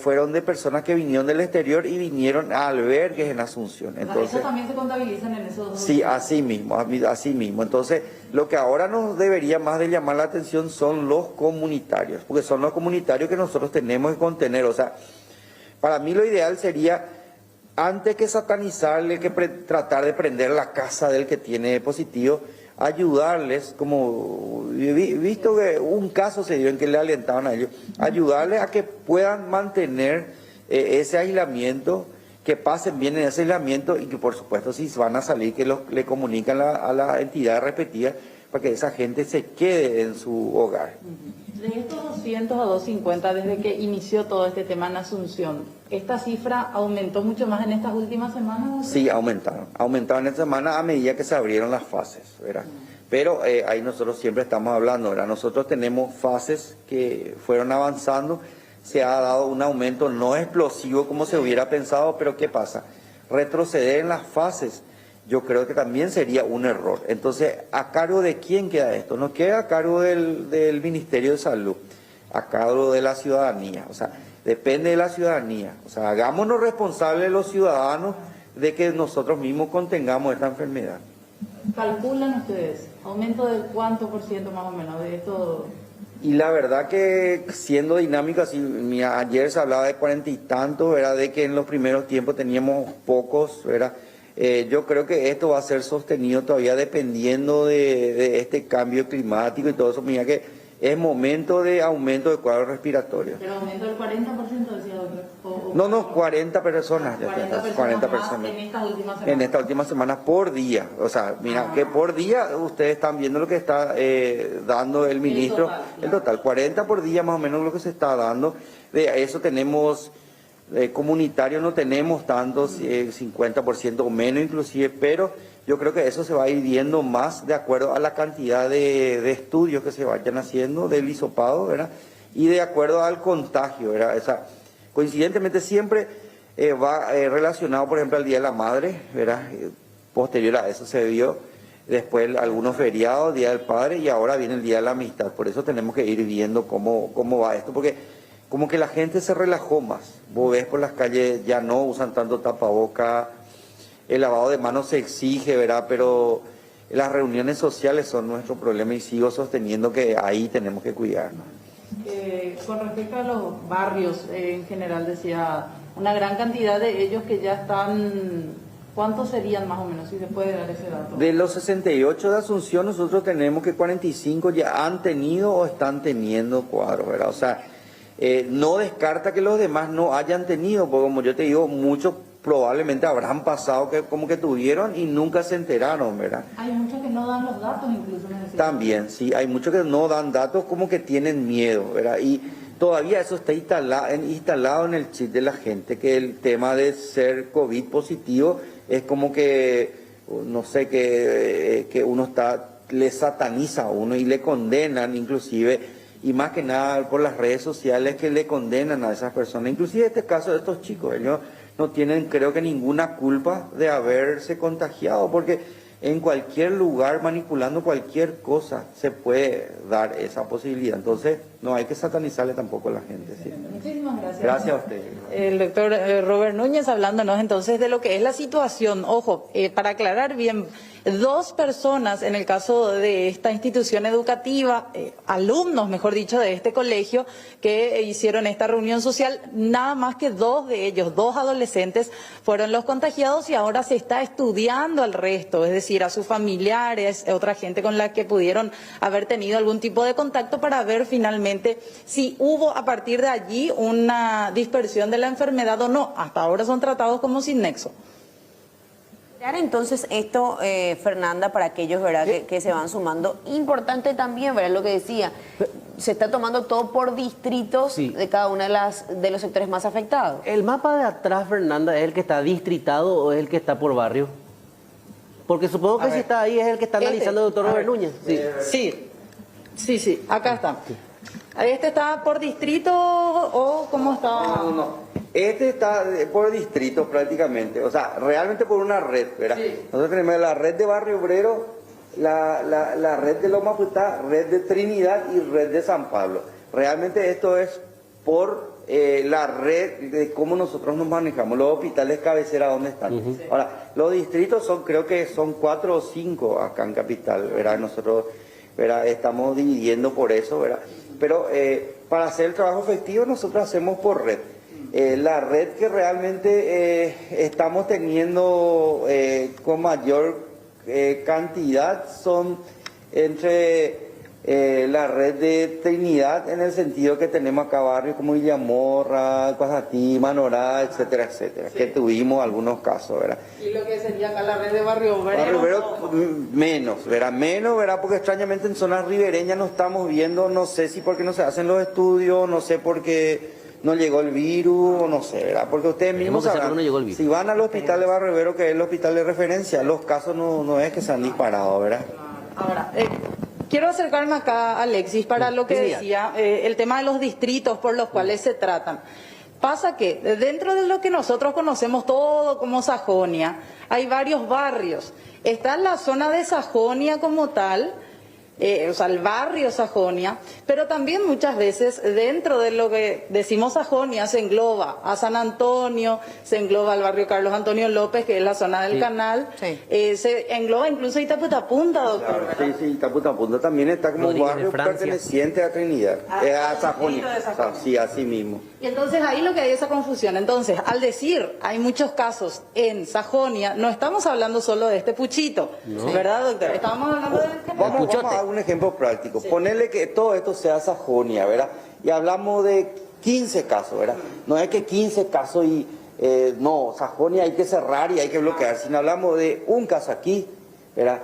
fueron de personas que vinieron del exterior y vinieron a albergues en Asunción. Entonces, ¿eso también se contabilizan en esos dos? Sí, así mismo. Entonces, lo que ahora nos debería más de llamar la atención son los comunitarios, porque son los comunitarios que nosotros tenemos que contener. O sea, para mí lo ideal sería, antes que satanizarle, que tratar de prender la casa del que tiene positivo, ayudarles, como visto que un caso se dio en que le alentaban a ellos, ayudarles a que puedan mantener ese aislamiento, que pasen bien en ese aislamiento y que por supuesto si van a salir que le comunican a la entidad respectiva para que esa gente se quede en su hogar. De estos 200 a 250 desde que inició todo este tema en Asunción, ¿esta cifra aumentó mucho más en estas últimas semanas? Sí, aumentaron en esta semana a medida que se abrieron las fases, ¿verdad? Pero ahí nosotros siempre estamos hablando, ¿verdad? Nosotros tenemos fases que fueron avanzando, se ha dado un aumento no explosivo como se hubiera pensado, pero ¿qué pasa? Retroceder en las fases yo creo que también sería un error. Entonces, ¿a cargo de quién queda esto? No queda a cargo del Ministerio de Salud, a cargo de la ciudadanía. O sea, depende de la ciudadanía. O sea, hagámonos responsables los ciudadanos de que nosotros mismos contengamos esta enfermedad. ¿Calculan ustedes aumento del cuánto por ciento más o menos de esto? Y la verdad que siendo dinámico, así, ayer se hablaba de 40 y tantos, ¿verdad? De que en los primeros tiempos teníamos pocos, ¿verdad? Yo creo que esto va a ser sostenido todavía dependiendo de este cambio climático y todo eso. Mira que es momento de aumento de cuadros respiratorios. ¿Pero aumento del 40% decía doctor? No, 40 personas. 40 personas en estas últimas semanas. En estas últimas semanas por día. O sea, mira que por día ustedes están viendo lo que está dando el ministro. El total, 40 por día más o menos lo que se está dando. De eso tenemos... comunitarios no tenemos tantos, 50% o menos inclusive, pero yo creo que eso se va a ir viendo más de acuerdo a la cantidad de estudios que se vayan haciendo del hisopado, ¿verdad? Y de acuerdo al contagio, ¿verdad? O sea, coincidentemente siempre va relacionado, por ejemplo, al Día de la Madre, ¿verdad? Posterior a eso se vio después algunos feriados, Día del Padre, y ahora viene el Día de la Amistad. Por eso tenemos que ir viendo cómo va esto, porque como que la gente se relajó más. Vos ves por las calles, ya no usan tanto tapaboca, el lavado de manos se exige, ¿verdad? Pero las reuniones sociales son nuestro problema y sigo sosteniendo que ahí tenemos que cuidarnos. Con respecto a los barrios en general, decía, una gran cantidad de ellos que ya están... ¿Cuántos serían más o menos, si se puede dar ese dato? De los 68 de Asunción, nosotros tenemos que 45 ya han tenido o están teniendo cuadros, ¿verdad? O sea... no descarta que los demás no hayan tenido, porque como yo te digo, muchos probablemente habrán pasado que como que tuvieron y nunca se enteraron, ¿verdad? Hay muchos que no dan los datos incluso. También, sí, hay muchos que no dan datos como que tienen miedo, ¿verdad? Y todavía eso está instalado en el chip de la gente, que el tema de ser COVID positivo es como que, no sé, que uno le sataniza a uno y le condenan inclusive, y más que nada por las redes sociales que le condenan a esas personas. Inclusive este caso de estos chicos, ellos no tienen, creo que, ninguna culpa de haberse contagiado, porque en cualquier lugar, manipulando cualquier cosa, se puede dar esa posibilidad. Entonces, no hay que satanizarle tampoco a la gente. ¿Sí? Muchísimas gracias. Gracias a usted. El doctor Robert Núñez hablándonos entonces de lo que es la situación. Ojo, para aclarar bien, 2 personas en el caso de esta institución educativa, alumnos, mejor dicho, de este colegio, que hicieron esta reunión social, nada más que 2 de ellos, 2 adolescentes, fueron los contagiados y ahora se está estudiando al resto, es decir, a sus familiares, otra gente con la que pudieron haber tenido algún tipo de contacto para ver finalmente si hubo a partir de allí una dispersión de la enfermedad o no. Hasta ahora son tratados como sin nexo. Entonces esto, Fernanda, para aquellos, ¿verdad?, que se van sumando, importante también, ¿verdad?, lo que decía, se está tomando todo por distritos de cada una de los sectores más afectados. ¿El mapa de atrás, Fernanda, es el que está distritado o es el que está por barrio? Porque supongo que si está ahí es el que está analizando el doctor Robert Núñez. Sí, acá está. ¿Este está por distrito o cómo está? No. Este está por distrito prácticamente, o sea, realmente por una red, ¿verdad? Sí. Nosotros tenemos la red de Barrio Obrero, la red de Loma Putá, red de Trinidad y red de San Pablo. Realmente esto es por la red de cómo nosotros nos manejamos, los hospitales cabecera donde están. Ahora, los distritos creo que son 4 o 5 acá en Capital, ¿verdad? Nosotros, ¿verdad?, estamos dividiendo por eso, ¿verdad? Pero para hacer el trabajo efectivo nosotros hacemos por red. La red que realmente estamos teniendo con mayor cantidad son entre la red de Trinidad, en el sentido que tenemos acá barrios como Villamorra, Cuajatí, Manorá, etcétera, etcétera, que tuvimos algunos casos, ¿verdad? Y lo que sería acá la red de Barrio Obrero. Barrio Obrero menos, ¿verdad? Porque extrañamente en zonas ribereñas no estamos viendo, no sé si porque no se hacen los estudios, no sé por qué no llegó el virus, no sé, ¿verdad? Porque ustedes mismos sabrán, si van al hospital de Barrio Obrero, que es el hospital de referencia, los casos no es que se han disparado, ¿verdad? Ahora, quiero acercarme acá, Alexis, para lo que decía, el tema de los distritos por los cuales se tratan. Pasa que dentro de lo que nosotros conocemos todo como Sajonia, hay varios barrios. Está la zona de Sajonia como tal, o sea, el barrio Sajonia, pero también muchas veces dentro de lo que decimos Sajonia se engloba a San Antonio, se engloba al barrio Carlos Antonio López, que es la zona del canal, se engloba incluso Itaputapunta, doctor. Claro, sí, Itaputapunta también está como barrio perteneciente a Trinidad, a Sajonia. Sí, así mismo. Y entonces ahí lo que hay es esa confusión. Entonces, al decir hay muchos casos en Sajonia, no estamos hablando solo de este puchito, ¿verdad, doctor? Estamos hablando de... Vamos a dar un ejemplo práctico. Ponerle que todo esto sea Sajonia, ¿verdad? Y hablamos de 15 casos, ¿verdad? No es que 15 casos y... no, Sajonia hay que cerrar y hay que bloquear. Si no hablamos de un caso aquí, ¿verdad?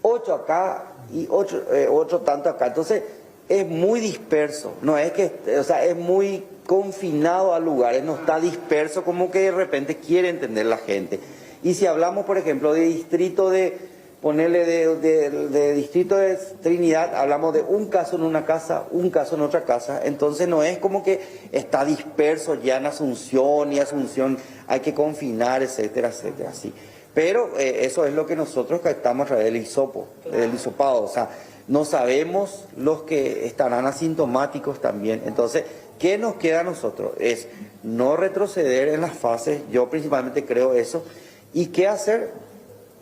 8 acá y 8 tanto acá. Entonces, es muy disperso. No es que... O sea, es muy confinado a lugares, no está disperso como que de repente quiere entender la gente. Y si hablamos, por ejemplo, de distrito de... Ponerle de distrito de Trinidad, hablamos de un caso en una casa, un caso en otra casa, entonces no es como que está disperso ya en Asunción y Asunción hay que confinar, etcétera, etcétera, sí. Pero eso es lo que nosotros captamos a través del hisopo, del hisopado, o sea, no sabemos los que estarán asintomáticos también. Entonces, ¿qué nos queda a nosotros? Es no retroceder en las fases, yo principalmente creo eso, y ¿qué hacer?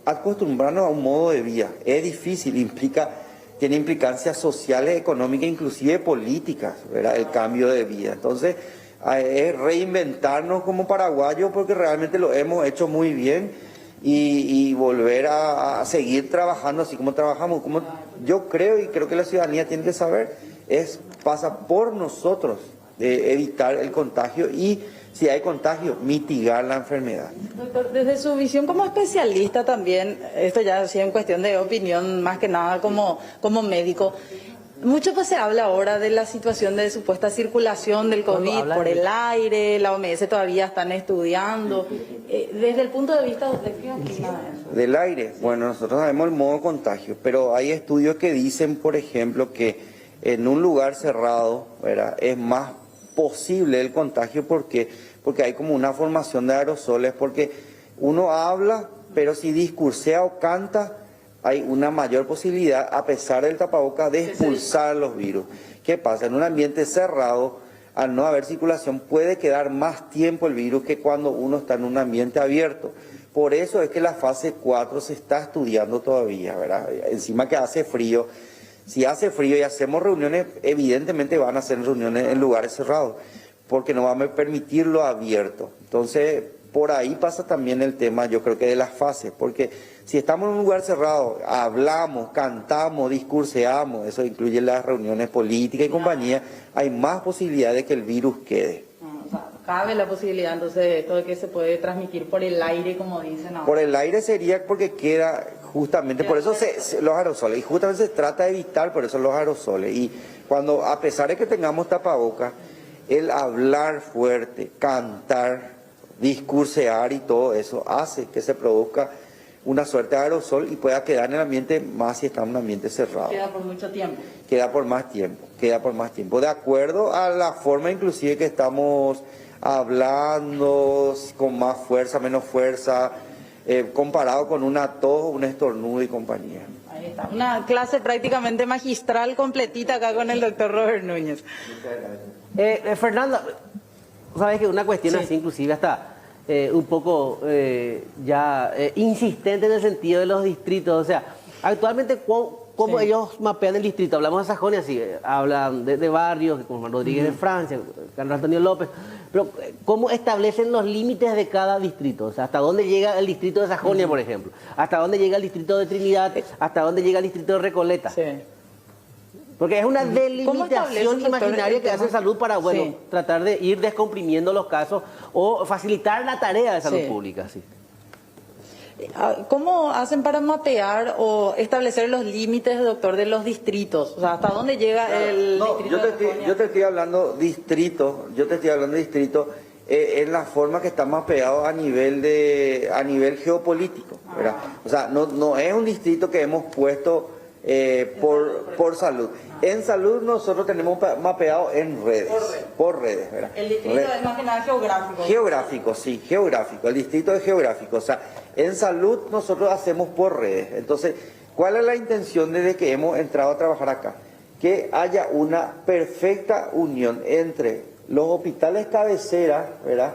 Acostumbrarnos a un modo de vida. Es difícil, tiene implicancias sociales, económicas, inclusive políticas, ¿verdad? El cambio de vida. Entonces, es reinventarnos como paraguayos porque realmente lo hemos hecho muy bien y volver a seguir trabajando así como trabajamos. Como yo creo y creo que la ciudadanía tiene que saber, pasa por nosotros evitar el contagio y, si hay contagio, mitigar la enfermedad. Doctor, desde su visión como especialista también, esto ya ha sido en cuestión de opinión, más que nada como médico, mucho pues se habla ahora de la situación de supuesta circulación del COVID por el aire, la OMS todavía están estudiando. Desde el punto de vista de qué opina eso? Del aire, bueno, nosotros sabemos el modo de contagio, pero hay estudios que dicen, por ejemplo, que en un lugar cerrado, ¿verdad?, es más posible el contagio. ¿Por qué? Porque hay como una formación de aerosoles, porque uno habla, pero si discursea o canta, hay una mayor posibilidad, a pesar del tapabocas, de expulsar los virus. ¿Qué pasa? En un ambiente cerrado, al no haber circulación, puede quedar más tiempo el virus que cuando uno está en un ambiente abierto. Por eso es que la fase 4 se está estudiando todavía, ¿verdad? Encima que hace frío. Si hace frío y hacemos reuniones, evidentemente van a ser reuniones en lugares cerrados, porque no vamos a permitirlo abierto. Entonces, por ahí pasa también el tema, yo creo que de las fases, porque si estamos en un lugar cerrado, hablamos, cantamos, discurseamos, eso incluye las reuniones políticas y compañía, hay más posibilidad de que el virus quede. O sea, cabe la posibilidad entonces de esto de que se puede transmitir por el aire, como dicen ahora. Por el aire sería porque queda justamente, por eso los aerosoles, y justamente se trata de evitar por eso los aerosoles. Y cuando, a pesar de que tengamos tapabocas, el hablar fuerte, cantar, discursear y todo eso hace que se produzca una suerte de aerosol y pueda quedar en el ambiente más si está en un ambiente cerrado. Queda por mucho tiempo. Queda por más tiempo, de acuerdo a la forma inclusive que estamos hablando, con más fuerza, menos fuerza, comparado con una tos, un estornudo y compañía. Ahí está, una clase prácticamente magistral completita acá con el doctor Robert Núñez. Fernanda, sabes que una cuestión así inclusive hasta un poco insistente en el sentido de los distritos, o sea, actualmente ¿cómo ellos mapean el distrito? Hablamos de Sajonia, sí, hablan de barrios, como Juan Rodríguez de Francia, Carlos Antonio López, pero ¿cómo establecen los límites de cada distrito? O sea, ¿hasta dónde llega el distrito de Sajonia, por ejemplo? ¿Hasta dónde llega el distrito de Trinidad? ¿Hasta dónde llega el distrito de Recoleta? Sí. Porque es una delimitación imaginaria que hace Salud para, tratar de ir descomprimiendo los casos o facilitar la tarea de salud pública. Sí. ¿Cómo hacen para mapear o establecer los límites, doctor, de los distritos? O sea, ¿hasta dónde llega el distrito de Sajonia? Yo te estoy hablando distrito, en la forma que está mapeado a nivel geopolítico, ¿verdad? O sea, no es un distrito que hemos puesto por salud. En salud nosotros tenemos mapeado en redes, por redes, ¿verdad? El distrito es más que nada geográfico. Geográfico, el distrito es geográfico, o sea, en salud nosotros hacemos por redes. Entonces, ¿cuál es la intención desde que hemos entrado a trabajar acá? Que haya una perfecta unión entre los hospitales cabecera, ¿verdad?,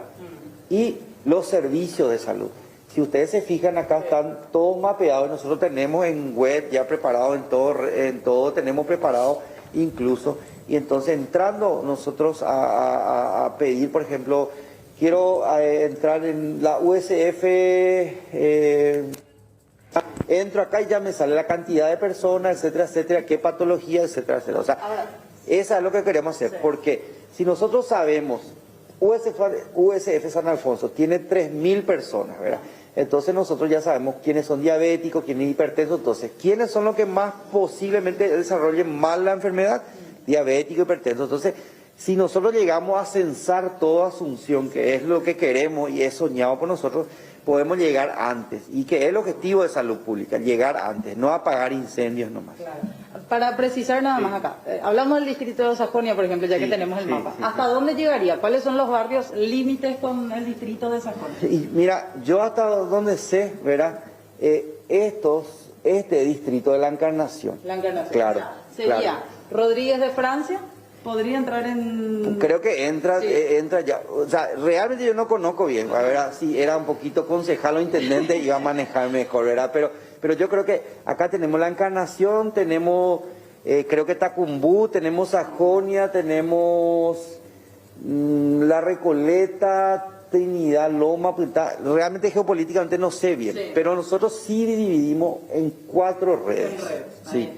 y los servicios de salud. Si ustedes se fijan, acá están todos mapeados. Nosotros tenemos en web ya preparado, en todo tenemos preparado incluso. Y entonces entrando nosotros a pedir, por ejemplo, quiero entrar en la USF, entro acá y ya me sale la cantidad de personas, etcétera, etcétera, qué patología, etcétera, etcétera. O sea, esa es lo que queremos hacer, porque si nosotros sabemos, USF San Alfonso tiene 3.000 personas, ¿verdad? Entonces nosotros ya sabemos quiénes son diabéticos, quiénes hipertensos. Entonces, ¿quiénes son los que más posiblemente desarrollen mal la enfermedad? Diabético, hipertenso. Entonces, si nosotros llegamos a censar toda Asunción, que es lo que queremos y es soñado por nosotros, podemos llegar antes. Y que es el objetivo de salud pública, llegar antes, no apagar incendios nomás. Claro. Para precisar nada más acá, hablamos del distrito de Sajonia, por ejemplo, ya que tenemos el mapa. ¿Hasta dónde llegaría? ¿Cuáles son los barrios límites con el distrito de Sajonia? Y mira, yo hasta donde sé, ¿verdad? Este distrito de la Encarnación. La Encarnación. Claro. Sería Rodríguez de Francia. ¿Podría entrar en...? Creo que entra ya. O sea, realmente yo no conozco bien. A ver, si era un poquito concejal o intendente, iba a manejar mejor, ¿verdad? Pero yo creo que acá tenemos la Encarnación, tenemos, creo que Tacumbú, tenemos Sajonia, tenemos la Recoleta, Trinidad, Loma, Punta. Realmente geopolíticamente no sé bien, pero nosotros sí dividimos en 4 redes. Sí.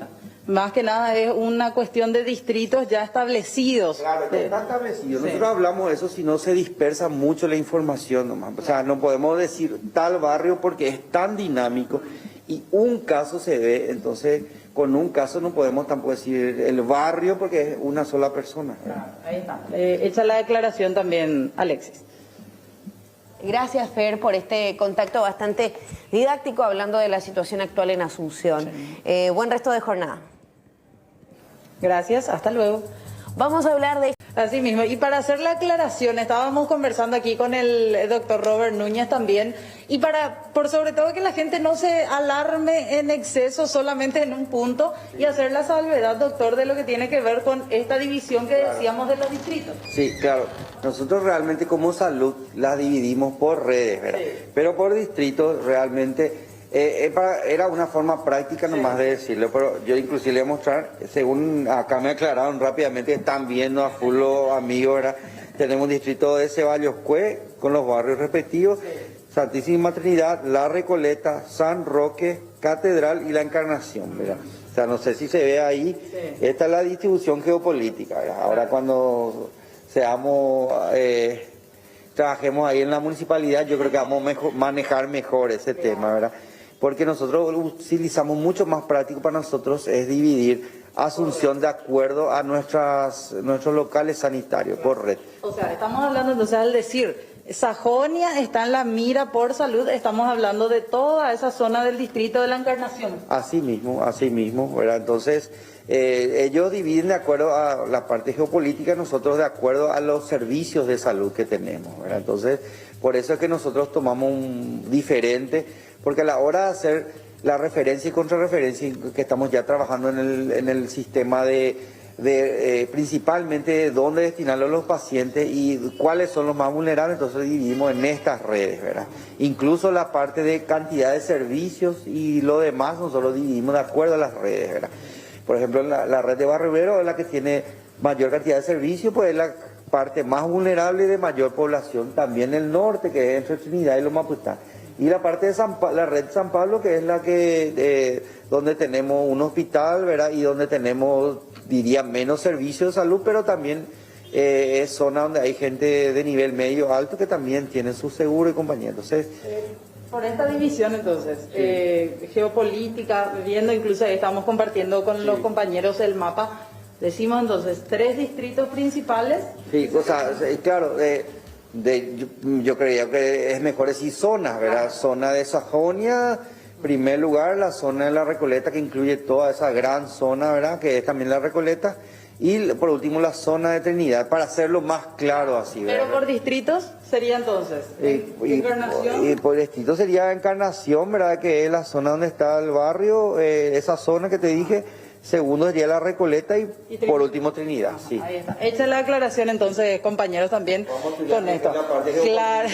Más que nada es una cuestión de distritos ya establecidos. Claro, ya está establecido. Nosotros hablamos de eso si no se dispersa mucho la información nomás. O sea, no podemos decir tal barrio porque es tan dinámico y un caso se ve, entonces con un caso no podemos tampoco decir el barrio porque es una sola persona. Claro, ahí está. Hecha la declaración también, Alexis. Gracias, Fer, por este contacto bastante didáctico hablando de la situación actual en Asunción. Sí. Buen resto de jornada. Gracias, hasta luego. Vamos a hablar de... Así mismo, y para hacer la aclaración, estábamos conversando aquí con el doctor Robert Núñez también, y por sobre todo que la gente no se alarme en exceso solamente en un punto, y hacer la salvedad, doctor, de lo que tiene que ver con esta división que decíamos de los distritos. Sí, claro. Nosotros realmente como salud la dividimos por redes, ¿verdad? Sí. Pero por distritos realmente... era una forma práctica nomás de decirlo, pero yo inclusive le voy a mostrar, según acá me aclararon rápidamente, están viendo a full los amigos, ¿verdad? Tenemos un distrito de Ceballos Cue, con los barrios respectivos, Santísima Trinidad, La Recoleta, San Roque, Catedral y La Encarnación, ¿verdad? O sea, no sé si se ve ahí, esta es la distribución geopolítica, ¿verdad? Ahora cuando trabajemos ahí en la municipalidad, yo creo que vamos a manejar mejor ese tema, ¿verdad? Porque nosotros utilizamos mucho más práctico para nosotros es dividir Asunción de acuerdo a nuestros locales sanitarios por red. O sea, estamos hablando entonces al decir Sajonia está en la mira por salud, estamos hablando de toda esa zona del distrito de La Encarnación. Así mismo, ¿verdad? Entonces, ellos dividen de acuerdo a la parte geopolítica, nosotros de acuerdo a los servicios de salud que tenemos, ¿verdad? Entonces, por eso es que nosotros tomamos un diferente, porque a la hora de hacer la referencia y contrarreferencia, que estamos ya trabajando en el sistema principalmente de dónde destinarlo a los pacientes y cuáles son los más vulnerables, entonces dividimos en estas redes, ¿verdad? Incluso la parte de cantidad de servicios y lo demás nosotros dividimos de acuerdo a las redes, ¿verdad? Por ejemplo, la red de Barrio Obrero es la que tiene mayor cantidad de servicios, pues es la parte más vulnerable de mayor población, también el norte, que es entre Trinidad y Loma Putá. Y la parte de la red San Pablo, que es la que donde tenemos un hospital, ¿verdad? Y donde tenemos, diría, menos servicios de salud, pero también es zona donde hay gente de nivel medio alto que también tiene su seguro y compañía. Entonces, por esta división entonces, geopolítica, viendo incluso estamos compartiendo con los compañeros el mapa, decimos entonces 3 distritos principales. Sí, o sea, claro, yo creía que es mejor decir zonas, ¿verdad? Zona de Sajonia, primer lugar, la zona de La Recoleta, que incluye toda esa gran zona, ¿verdad? Que es también La Recoleta. Y por último la zona de Trinidad, para hacerlo más claro así, ¿verdad? Pero por distritos sería entonces Encarnación. Y por distrito sería Encarnación, ¿verdad? Que es la zona donde está el barrio, esa zona que te dije. Segundo sería La Recoleta y por último Trinidad. Sí. Ahí está. Echa la aclaración entonces, compañeros, también con esto. Claro.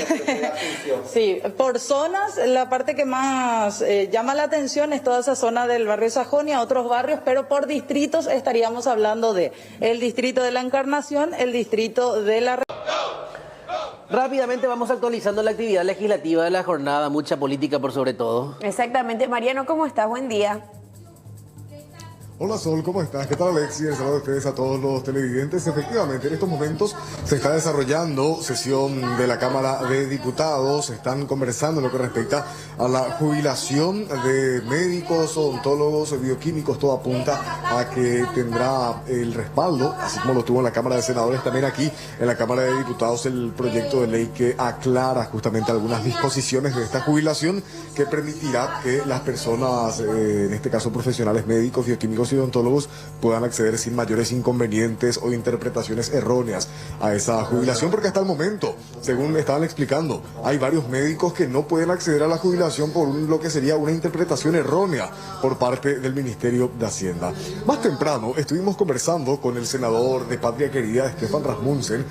Sí, por zonas, la parte que más llama la atención es toda esa zona del barrio Sajonia, otros barrios, pero por distritos estaríamos hablando de el distrito de La Encarnación, el distrito de La... Rápidamente vamos actualizando la actividad legislativa de la jornada, mucha política por sobre todo. Exactamente. Mariano, ¿cómo estás? Buen día. Hola Sol, ¿cómo estás? ¿Qué tal Alexis? El saludo de ustedes a todos los televidentes. Efectivamente, en estos momentos se está desarrollando sesión de la Cámara de Diputados. Están conversando en lo que respecta a la jubilación de médicos, odontólogos, bioquímicos. Todo apunta a que tendrá el respaldo, así como lo tuvo en la Cámara de Senadores, también aquí en la Cámara de Diputados, el proyecto de ley que aclara justamente algunas disposiciones de esta jubilación que permitirá que las personas, en este caso profesionales médicos, bioquímicos y odontólogos, puedan acceder sin mayores inconvenientes o interpretaciones erróneas a esa jubilación, porque hasta el momento, según me estaban explicando, hay varios médicos que no pueden acceder a la jubilación por lo que sería una interpretación errónea por parte del Ministerio de Hacienda. Más temprano estuvimos conversando con el senador de Patria Querida, Stefan Rasmussen,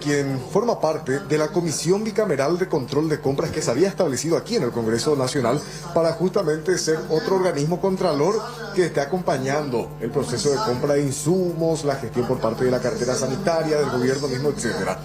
quien forma parte de la Comisión Bicameral de Control de Compras que se había establecido aquí en el Congreso Nacional para justamente ser otro organismo contralor que esté acompañando el proceso de compra de insumos, la gestión por parte de la cartera sanitaria, del gobierno mismo, etcétera.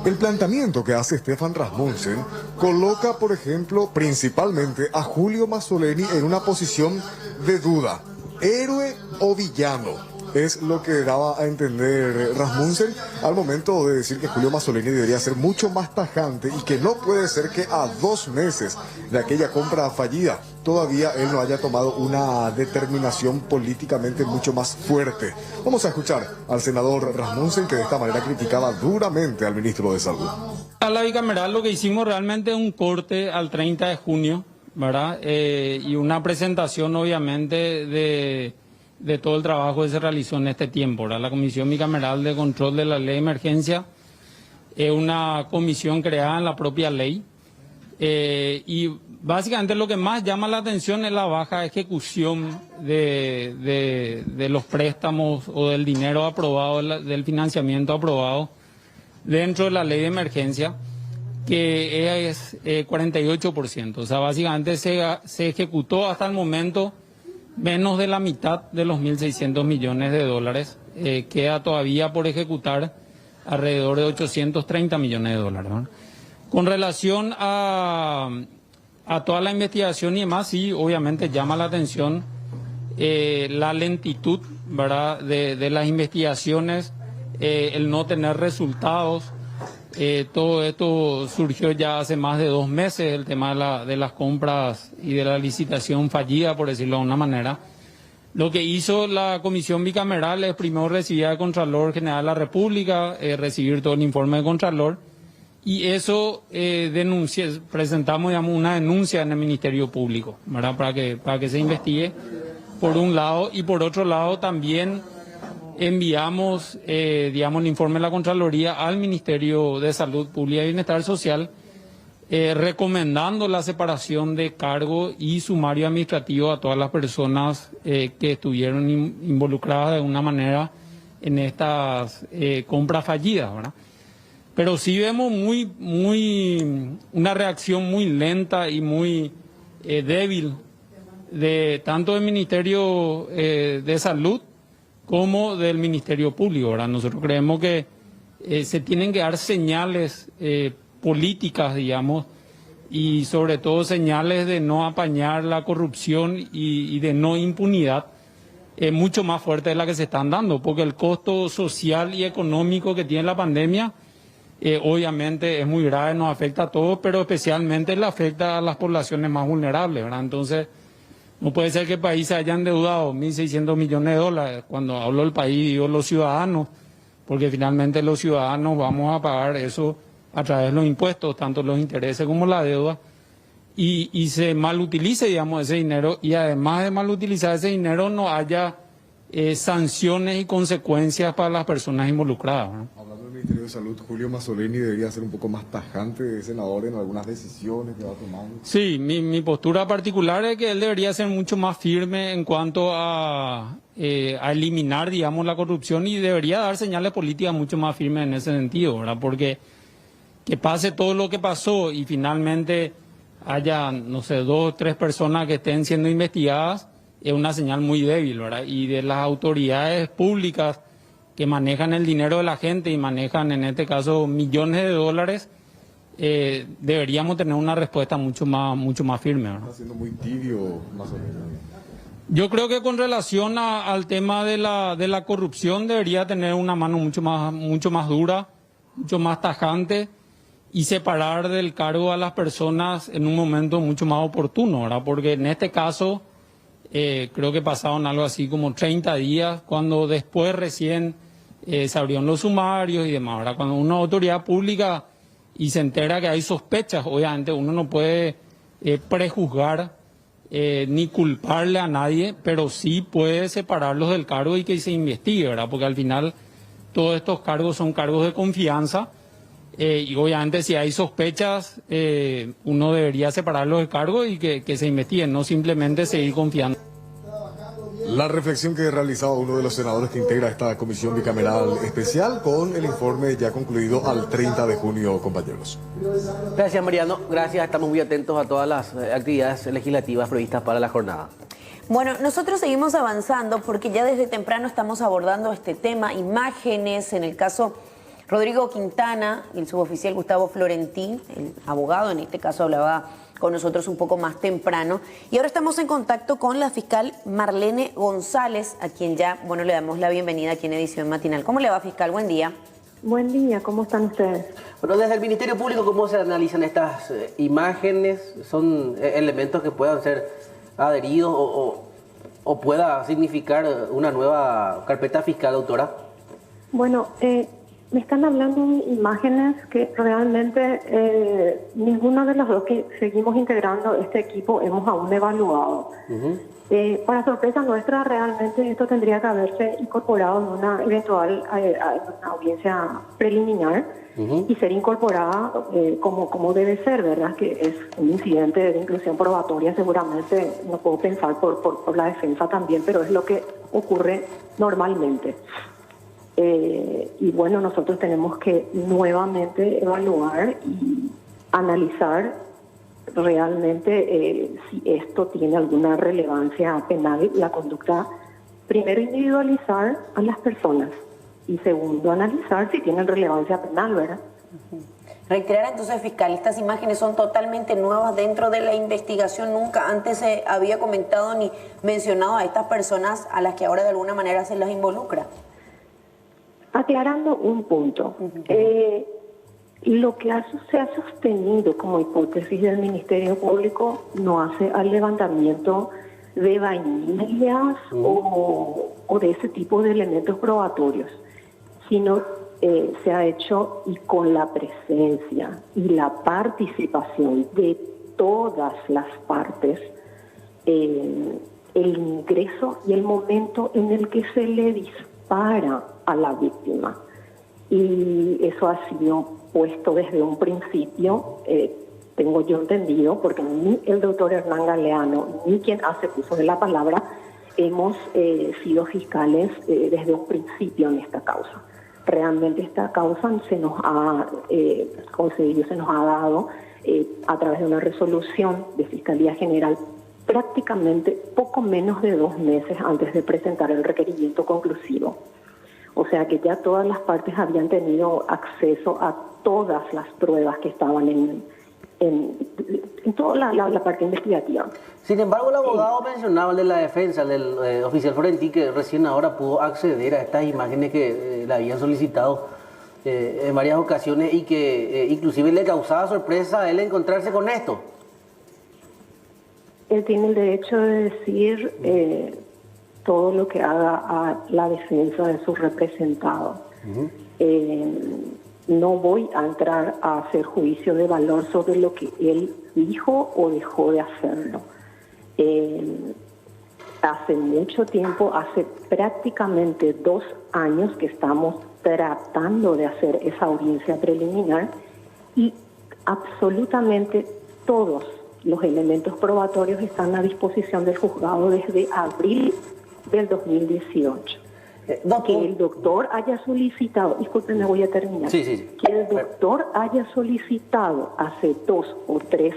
El planteamiento que hace Stefan Rasmussen coloca, por ejemplo, principalmente a Julio Mazzoleni en una posición de duda. Héroe o villano. Es lo que daba a entender Rasmussen al momento de decir que Julio Mazzoleni debería ser mucho más tajante y que no puede ser que a 2 meses de aquella compra fallida todavía él no haya tomado una determinación políticamente mucho más fuerte. Vamos a escuchar al senador Rasmussen, que de esta manera criticaba duramente al ministro de Salud. A la bicameral lo que hicimos realmente es un corte al 30 de junio, ¿verdad? Y una presentación obviamente de todo el trabajo que se realizó en este tiempo, ¿verdad? La Comisión Bicameral de Control de la Ley de Emergencia es una comisión creada en la propia ley y básicamente lo que más llama la atención es la baja ejecución de los préstamos o del dinero aprobado, del financiamiento aprobado dentro de la Ley de Emergencia, que es 48%. O sea, básicamente se ejecutó hasta el momento menos de la mitad de los 1.600 millones de dólares. Queda todavía por ejecutar alrededor de 830 millones de dólares, ¿no? Con relación a toda la investigación y demás, sí, obviamente llama la atención la lentitud, ¿verdad?, de las investigaciones, el no tener resultados. Todo esto surgió ya hace más de 2 meses, el tema de las compras y de la licitación fallida, por decirlo de una manera. Lo que hizo la Comisión Bicameral es primero recibir al Contralor General de la República, recibir todo el informe del Contralor, y eso presentamos, digamos, una denuncia en el Ministerio Público, ¿verdad?, para que se investigue, por un lado, y por otro lado también enviamos, digamos, el informe de la Contraloría al Ministerio de Salud Pública y Bienestar Social, recomendando la separación de cargo y sumario administrativo a todas las personas que estuvieron involucradas de alguna manera en estas compras fallidas, ¿verdad? Pero sí vemos una reacción muy lenta y muy débil tanto del Ministerio de Salud como del Ministerio Público, ¿verdad? Nosotros creemos que se tienen que dar señales políticas, digamos, y sobre todo señales de no apañar la corrupción y de no impunidad, mucho más fuerte de la que se están dando, porque el costo social y económico que tiene la pandemia obviamente es muy grave, nos afecta a todos, pero especialmente le afecta a las poblaciones más vulnerables, ¿verdad? Entonces, no puede ser que el país se haya endeudado 1.600 millones de dólares. Cuando hablo del país, digo los ciudadanos, porque finalmente los ciudadanos vamos a pagar eso a través de los impuestos, tanto los intereses como la deuda, y se malutilice, digamos, ese dinero, y además de malutilizar ese dinero no haya sanciones y consecuencias para las personas involucradas, ¿no? Hablando del Ministerio de Salud, Julio Mazzoleni debería ser un poco más tajante, senador, en algunas decisiones que va tomando. Sí, mi postura particular es que él debería ser mucho más firme en cuanto a eliminar, digamos, la corrupción, y debería dar señales políticas mucho más firmes en ese sentido, ¿verdad? Porque que pase todo lo que pasó y finalmente haya, no sé, 2 o 3 personas que estén siendo investigadas, es una señal muy débil, ¿verdad? Y de las autoridades públicas que manejan el dinero de la gente y manejan, en este caso, millones de dólares, deberíamos tener una respuesta mucho más firme, ¿verdad? Está siendo muy tibio, más o menos. Yo creo que con relación al tema de la corrupción debería tener una mano mucho más dura, mucho más tajante, y separar del cargo a las personas en un momento mucho más oportuno, ¿verdad? Porque en este caso creo que pasaron algo así como 30 días, cuando después recién se abrieron los sumarios y demás, ¿verdad? Cuando una autoridad pública y se entera que hay sospechas, obviamente uno no puede prejuzgar ni culparle a nadie, pero sí puede separarlos del cargo y que se investigue, ¿verdad? Porque al final todos estos cargos son cargos de confianza, y obviamente si hay sospechas uno debería separarlos del cargo y que se investiguen, no simplemente seguir confiando. La reflexión que realizaba uno de los senadores que integra esta comisión bicameral especial con el informe ya concluido al 30 de junio, compañeros. Gracias, Mariano. Gracias. Estamos muy atentos a todas las actividades legislativas previstas para la jornada. Bueno, nosotros seguimos avanzando porque ya desde temprano estamos abordando este tema, imágenes, en el caso Rodrigo Quintana, el suboficial Gustavo Florentín, el abogado, en este caso hablaba con nosotros un poco más temprano. Y ahora estamos en contacto con la fiscal Marlene González, a quien ya, bueno, le damos la bienvenida aquí en Edición Matinal. ¿Cómo le va, fiscal? Buen día. Buen día, ¿cómo están ustedes? Bueno, desde el Ministerio Público, ¿cómo se analizan estas imágenes? ¿Son elementos que puedan ser adheridos o pueda significar una nueva carpeta fiscal, doctora? Bueno, me están hablando de imágenes que realmente ninguno de los dos que seguimos integrando este equipo hemos aún evaluado. Para sorpresa nuestra, realmente esto tendría que haberse incorporado en una eventual audiencia preliminar y ser incorporada como debe ser, ¿verdad? Que es un incidente de inclusión probatoria, seguramente, no puedo pensar por la defensa también, pero es lo que ocurre normalmente. Y bueno, nosotros tenemos que nuevamente evaluar y analizar realmente si esto tiene alguna relevancia penal, la conducta. Primero, individualizar a las personas y segundo, analizar si tienen relevancia penal, ¿verdad? Reiterar entonces, fiscal, estas imágenes son totalmente nuevas dentro de la investigación. Nunca antes se había comentado ni mencionado a estas personas a las que ahora de alguna manera se las involucra. Aclarando un punto, lo que se ha sostenido como hipótesis del Ministerio Público no hace al levantamiento de vainillas o de ese tipo de elementos probatorios, sino se ha hecho y con la presencia y la participación de todas las partes, el ingreso y el momento en el que se le dispara a la víctima. Y eso ha sido puesto desde un principio, tengo yo entendido, porque ni el doctor Hernán Galeano, ni quien hace uso de la palabra, hemos sido fiscales desde un principio en esta causa. Realmente esta causa se nos ha concedido, se nos ha dado a través de una resolución de Fiscalía General prácticamente poco menos de 2 meses antes de presentar el requerimiento conclusivo. O sea que ya todas las partes habían tenido acceso a todas las pruebas que estaban en toda la parte investigativa. Sin embargo, el abogado mencionaba, el de la defensa, del oficial Florentí, que recién ahora pudo acceder a estas imágenes que le habían solicitado en varias ocasiones y que inclusive le causaba sorpresa a él encontrarse con esto. Él tiene el derecho de decir todo lo que haga a la defensa de su representado. No voy a entrar a hacer juicio de valor sobre lo que él dijo o dejó de hacerlo. Hace mucho tiempo, hace prácticamente 2 años que estamos tratando de hacer esa audiencia preliminar y absolutamente todos los elementos probatorios están a disposición del juzgado desde abril del 2018. Que el doctor haya solicitado, discúlpenme, voy a terminar, que el doctor haya solicitado hace 2 o 3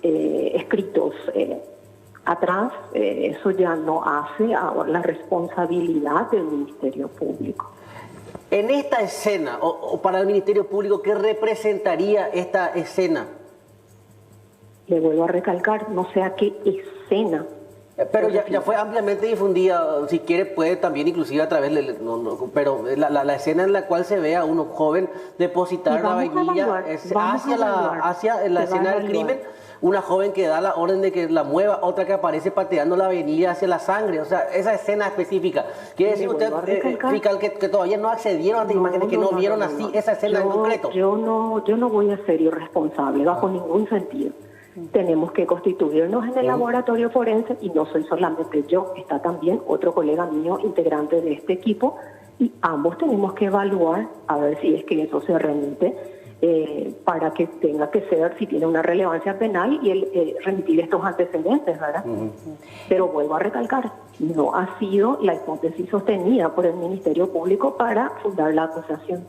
escritos atrás, eso ya no hace a la responsabilidad del Ministerio Público. En esta escena, o para el Ministerio Público, ¿qué representaría esta escena? Le vuelvo a recalcar, no sé a qué escena. Pero ya fue ampliamente difundida, si quiere puede también inclusive a través de... pero la escena en la cual se ve a un joven depositar la vainilla es hacia la escena del crimen, una joven que da la orden de que la mueva, otra que aparece pateando la vainilla hacia la sangre, o sea, esa escena específica. ¿Quiere decir usted, fiscal, que todavía no accedieron a estas imágenes, que no vieron así esa escena en concreto? Yo no voy a ser irresponsable, bajo ningún sentido. Tenemos que constituirnos en el laboratorio forense y no soy solamente yo, está también otro colega mío integrante de este equipo y ambos tenemos que evaluar a ver si es que eso se remite para que tenga que ser, si tiene una relevancia penal y remitir estos antecedentes, ¿verdad? Pero vuelvo a recalcar, no ha sido la hipótesis sostenida por el Ministerio Público para fundar la acusación.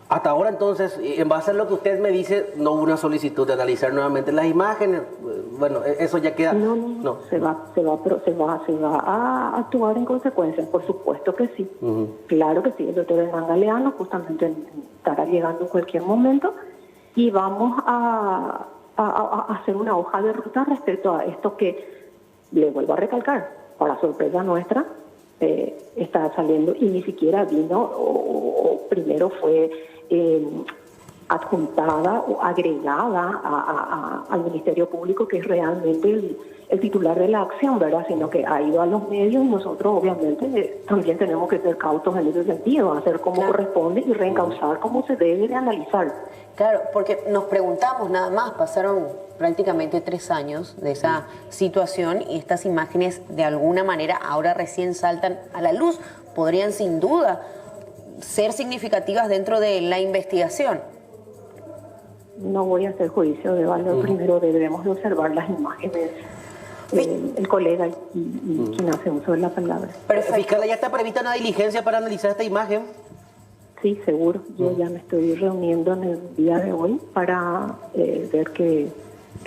Hasta ahora, entonces, en base a lo que usted me dice, no hubo una solicitud de analizar nuevamente las imágenes. Bueno, eso ya queda... No. Se va a actuar en consecuencia, por supuesto que sí. Claro que sí, el doctor Hernán Galeano justamente estará llegando en cualquier momento y vamos a hacer una hoja de ruta respecto a esto que, le vuelvo a recalcar, para sorpresa nuestra, está saliendo y ni siquiera vino o primero fue adjuntada o agregada al Ministerio Público, que es realmente el titular de la acción, ¿verdad? Sino que ha ido a los medios y nosotros obviamente también tenemos que ser cautos en ese sentido, hacer como corresponde y reencauzar como se debe de analizar. Claro, porque nos preguntamos nada más, pasaron prácticamente 3 años de esa situación y estas imágenes de alguna manera ahora recién saltan a la luz, podrían sin duda ser significativas dentro de la investigación. No voy a hacer juicio de valor, primero debemos de observar las imágenes, el colega y quien hace uso de la palabra. Fiscal, ¿ya está prevista una diligencia para analizar esta imagen? Sí, seguro. Yo ya me estoy reuniendo en el día de hoy para ver qué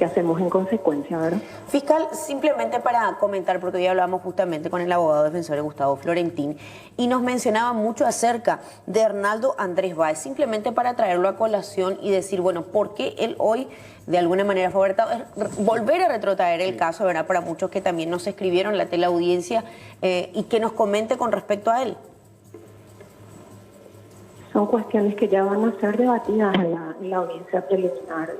hacemos en consecuencia, ¿verdad? Fiscal, simplemente para comentar, porque hoy hablamos justamente con el abogado defensor Gustavo Florentín y nos mencionaba mucho acerca de Hernaldo Andrés Báez, simplemente para traerlo a colación y decir, bueno, ¿por qué él hoy de alguna manera fue volver a retrotraer el caso, ¿verdad? Para muchos que también nos escribieron en la teleaudiencia y que nos comente con respecto a él. Son cuestiones que ya van a ser debatidas en la audiencia preliminar.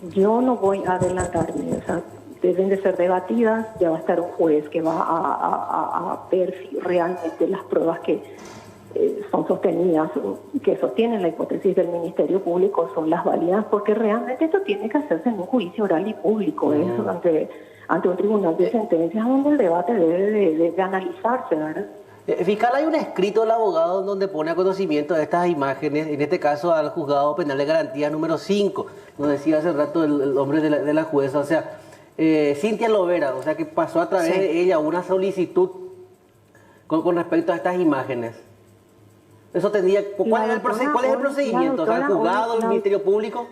Yo no voy a adelantarme, o sea, deben de ser debatidas, ya va a estar un juez que va a ver si realmente las pruebas que son sostenidas, que sostienen la hipótesis del Ministerio Público son las válidas, porque realmente esto tiene que hacerse en un juicio oral y público, ante un tribunal de sentencias donde el debate debe de analizarse, ¿verdad? Fiscal, hay un escrito del abogado donde pone a conocimiento de estas imágenes, en este caso al juzgado penal de garantía número 5, nos decía hace rato el hombre de la jueza, o sea, Cintia Lovera, o sea que pasó a través de ella una solicitud con respecto a estas imágenes. Eso tendría, ¿cuál es el procedimiento? O sea, el juzgado, el Ministerio Público.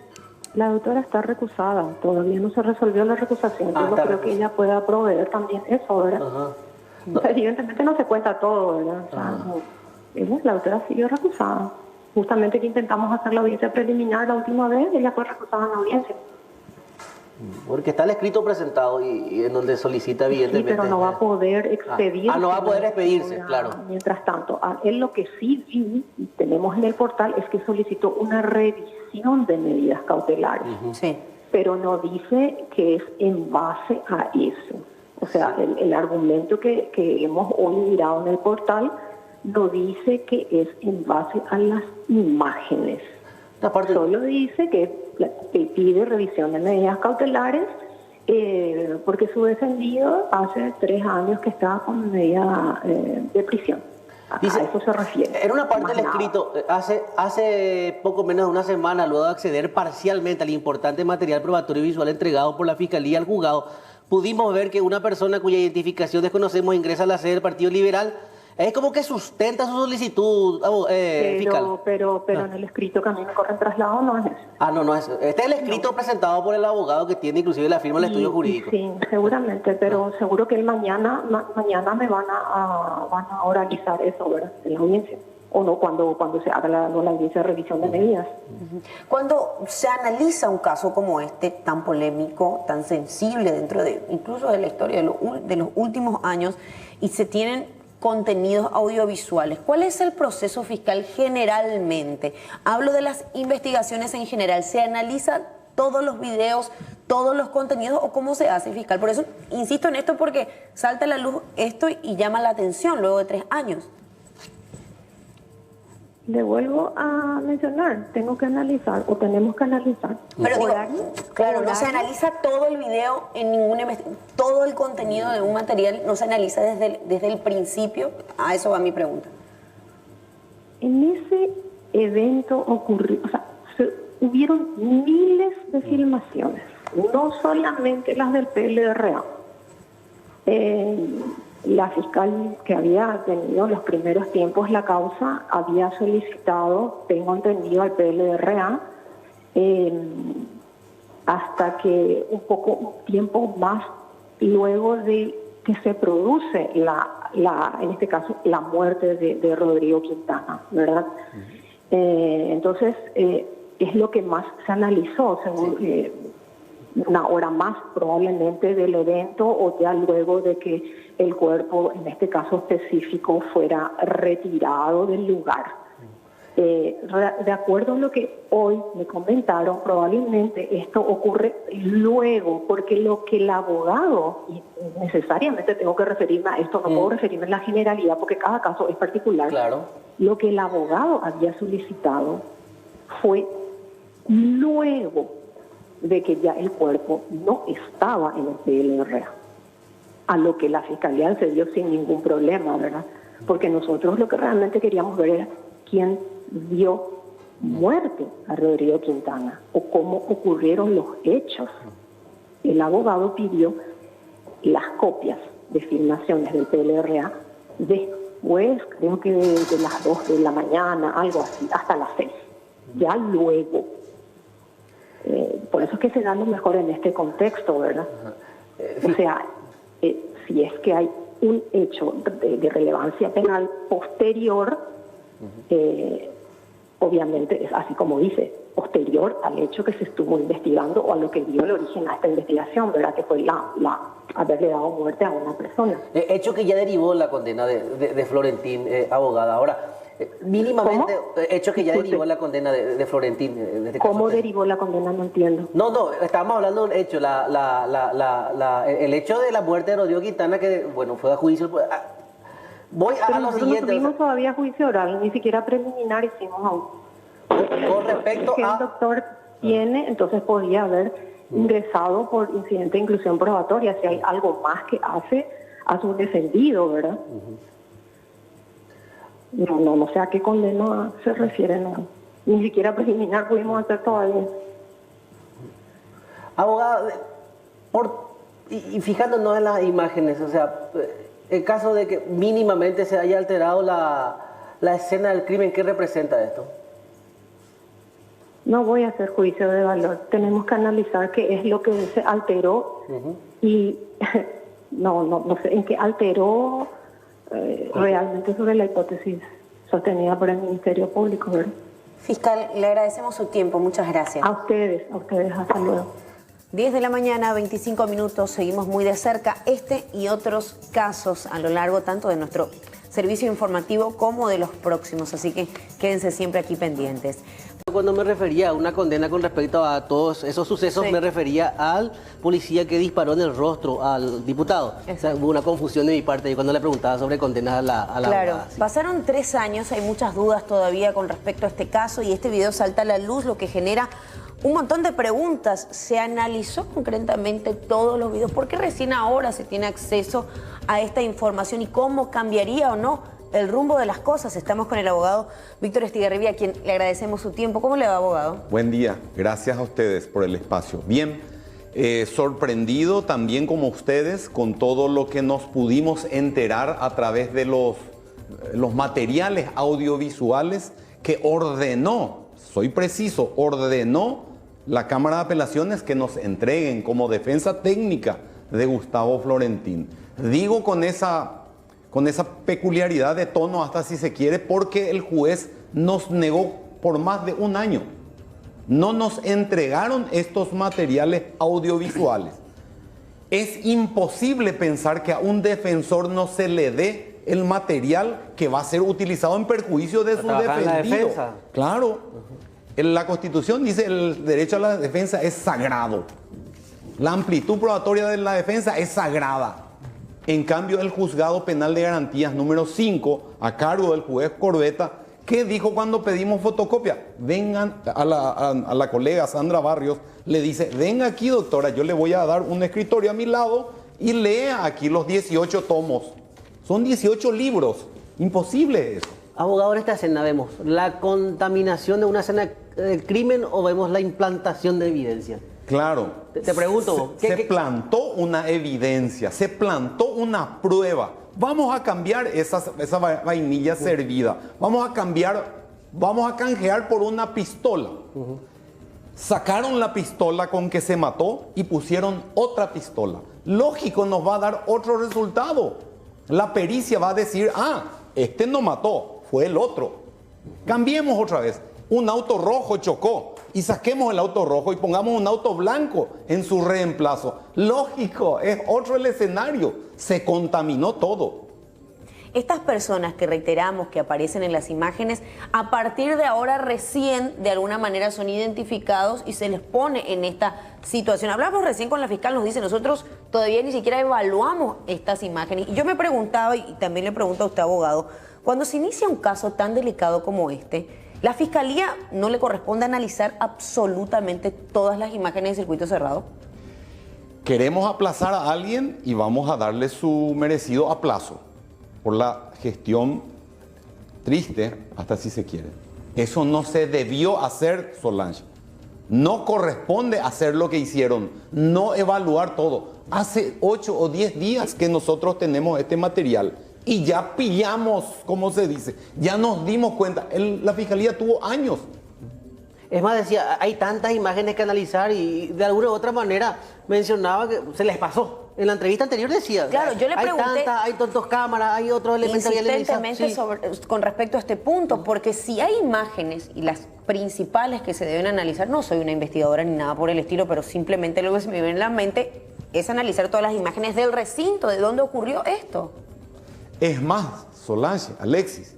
La doctora está recusada, todavía no se resolvió la recusación, yo creo que ella pueda proveer también eso, ¿verdad? Ajá. No. Evidentemente no se cuenta todo, ¿verdad? O sea, la doctora sigue recusada. Justamente que intentamos hacer la audiencia preliminar la última vez, ella fue recusada en la audiencia. Porque está el escrito presentado y en donde solicita evidentemente... Sí, pero no va a poder expedirse. no va a poder expedirse, claro. Mientras tanto, él lo que sí vi, y tenemos en el portal, es que solicitó una revisión de medidas cautelares. Sí. Pero no dice que es en base a eso. O sea, el argumento que hemos hoy mirado en el portal no dice que es en base a las imágenes. Solo dice que pide revisión de medidas cautelares porque su defendido hace 3 años que está con medida de prisión. Dice, a eso se refiere. En una parte del escrito, hace poco menos de una semana, luego de acceder parcialmente al importante material probatorio visual entregado por la Fiscalía al juzgado, pudimos ver que una persona cuya identificación desconocemos ingresa a la sede del Partido Liberal. Es como que sustenta su solicitud, fiscal. Pero en el escrito que a mí me corre traslado no es eso. No es eso. Este es el escrito presentado por el abogado que tiene inclusive la firma del estudio jurídico. Sí, seguramente, pero seguro que mañana me van a oralizar eso, ¿verdad? En la audiencia. O no, cuando se haga la audiencia de revisión de medidas. Cuando se analiza un caso como este, tan polémico, tan sensible dentro de incluso de la historia de los últimos años, y se tienen contenidos audiovisuales, ¿cuál es el proceso fiscal generalmente? Hablo de las investigaciones en general. ¿Se analiza todos los videos, todos los contenidos o cómo se hace, fiscal? Por eso insisto en esto, porque salta a la luz esto y llama la atención luego de 3 años. Le vuelvo a mencionar, tengo que analizar o tenemos que analizar. Pero digo, claro, no se analiza todo el video en ninguna todo el contenido de un material no se analiza desde el principio. A eso va mi pregunta. En ese evento ocurrió, o sea, hubieron miles de filmaciones, no solamente las del PLRA. La fiscal que había tenido en los primeros tiempos la causa había solicitado, tengo entendido, al PLRA hasta que un tiempo más luego de que se produce en este caso la muerte de Rodrigo Quintana, ¿verdad? Entonces es lo que más se analizó, según una hora más probablemente del evento o ya luego de que el cuerpo, en este caso específico, fuera retirado del lugar. De acuerdo a lo que hoy me comentaron, probablemente esto ocurre luego, porque lo que el abogado, y necesariamente tengo que referirme a esto, no puedo referirme a la generalidad porque cada caso es particular, claro. Lo que el abogado había solicitado fue luego de que ya el cuerpo no estaba en el PLRA, a lo que la Fiscalía accedió sin ningún problema, ¿verdad? Porque nosotros lo que realmente queríamos ver era quién dio muerte a Rodrigo Quintana o cómo ocurrieron los hechos. El abogado pidió las copias de filmaciones del PLRA después, creo que de las 2 de la mañana, algo así, hasta las 6. Ya luego. Por eso es que se da lo mejor en este contexto, ¿verdad? O sea, si es que hay un hecho de relevancia penal posterior, obviamente es así como dice, posterior al hecho que se estuvo investigando o a lo que dio el origen a esta investigación, ¿verdad? Que fue haberle dado muerte a una persona. Hecho que ya derivó la condena de Florentín, abogada. Ahora, mínimamente, hecho que ya derivó la condena de Florentín. ¿Cómo derivó la condena? No entiendo. No, estábamos hablando de un hecho, el hecho de la muerte de Rodrigo Quintana, que, bueno, fue a juicio. Voy a lo siguiente. No tuvimos todavía juicio oral, ni siquiera preliminar hicimos aún. Con respecto que el doctor tiene, entonces podría haber ingresado por incidente de inclusión probatoria, si hay algo más que hace a su defendido, ¿verdad? No sé a qué condena se refiere, no. Ni siquiera preliminar pudimos hacer todavía. Abogado, y fijándonos en las imágenes, o sea, el caso de que mínimamente se haya alterado la escena del crimen, ¿qué representa esto? No voy a hacer juicio de valor. Tenemos que analizar qué es lo que se alteró y no sé en qué alteró realmente sobre la hipótesis sostenida por el Ministerio Público, ¿verdad? Fiscal, le agradecemos su tiempo. Muchas gracias. A ustedes, hasta luego. 10 de la mañana, 25 minutos, seguimos muy de cerca este y otros casos a lo largo tanto de nuestro servicio informativo como de los próximos, así que quédense siempre aquí pendientes. Cuando me refería a una condena con respecto a todos esos sucesos, me refería al policía que disparó en el rostro al diputado. O sea, hubo una confusión de mi parte cuando le preguntaba sobre condenas a la Claro, abogada, sí. Pasaron 3 años, hay muchas dudas todavía con respecto a este caso y este video salta a la luz, lo que genera un montón de preguntas. ¿Se analizó concretamente todos los videos? ¿Por qué recién ahora se tiene acceso a esta información y cómo cambiaría o no el rumbo de las cosas? Estamos con el abogado Víctor Estigarribia, a quien le agradecemos su tiempo. ¿Cómo le va, abogado? Buen día, gracias a ustedes por el espacio. Bien, sorprendido también como ustedes con todo lo que nos pudimos enterar a través de los materiales audiovisuales que ordenó, soy preciso, ordenó la Cámara de Apelaciones que nos entreguen como defensa técnica de Gustavo Florentín. Digo con esa peculiaridad de tono, hasta si se quiere, porque el juez nos negó por más de un año. No nos entregaron estos materiales audiovisuales. Es imposible pensar que a un defensor no se le dé el material que va a ser utilizado en perjuicio de su defendido. Claro. La Constitución dice el derecho a la defensa es sagrado. La amplitud probatoria de la defensa es sagrada. En cambio, el Juzgado Penal de Garantías número 5, a cargo del juez Corbeta, ¿qué dijo cuando pedimos fotocopia? Vengan, a la colega Sandra Barrios, le dice, venga aquí, doctora, yo le voy a dar un escritorio a mi lado y lea aquí los 18 tomos. Son 18 libros. Imposible eso. Abogado, en esta escena vemos la contaminación de una escena del crimen o vemos la implantación de evidencia. Claro. Te pregunto. Se plantó una evidencia, se plantó una prueba. Vamos a cambiar esa vainilla servida. Vamos a canjear por una pistola. Sacaron la pistola con que se mató y pusieron otra pistola. Lógico, nos va a dar otro resultado. La pericia va a decir, este no mató, fue el otro. Cambiemos otra vez. Un auto rojo chocó. y saquemos el auto rojo y pongamos un auto blanco en su reemplazo. Lógico, es otro el escenario. Se contaminó todo. Estas personas que reiteramos que aparecen en las imágenes, a partir de ahora recién de alguna manera son identificados y se les pone en esta situación. Hablamos recién con la fiscal, nos dice, nosotros todavía ni siquiera evaluamos estas imágenes. Y yo me preguntaba, y también le pregunto a usted, abogado, cuando se inicia un caso tan delicado como este, ¿la fiscalía no le corresponde analizar absolutamente todas las imágenes de circuito cerrado? Queremos aplazar a alguien y vamos a darle su merecido aplazo por la gestión triste, hasta si se quiere. Eso no se debió hacer, Solange. No corresponde hacer lo que hicieron, no evaluar todo. Hace 8 o 10 días que nosotros tenemos este material y ya pillamos, como se dice, ya nos dimos cuenta. La fiscalía tuvo años. Es más, decía, hay tantas imágenes que analizar y de alguna u otra manera mencionaba que se les pasó. En la entrevista anterior decía, claro, yo le pregunté, hay tantas cámaras, hay otros elementos insistentemente con respecto a este punto, porque si hay imágenes y las principales que se deben analizar, no soy una investigadora ni nada por el estilo, pero simplemente lo que se me viene en la mente es analizar todas las imágenes del recinto, de dónde ocurrió esto. Es más, Solange, Alexis,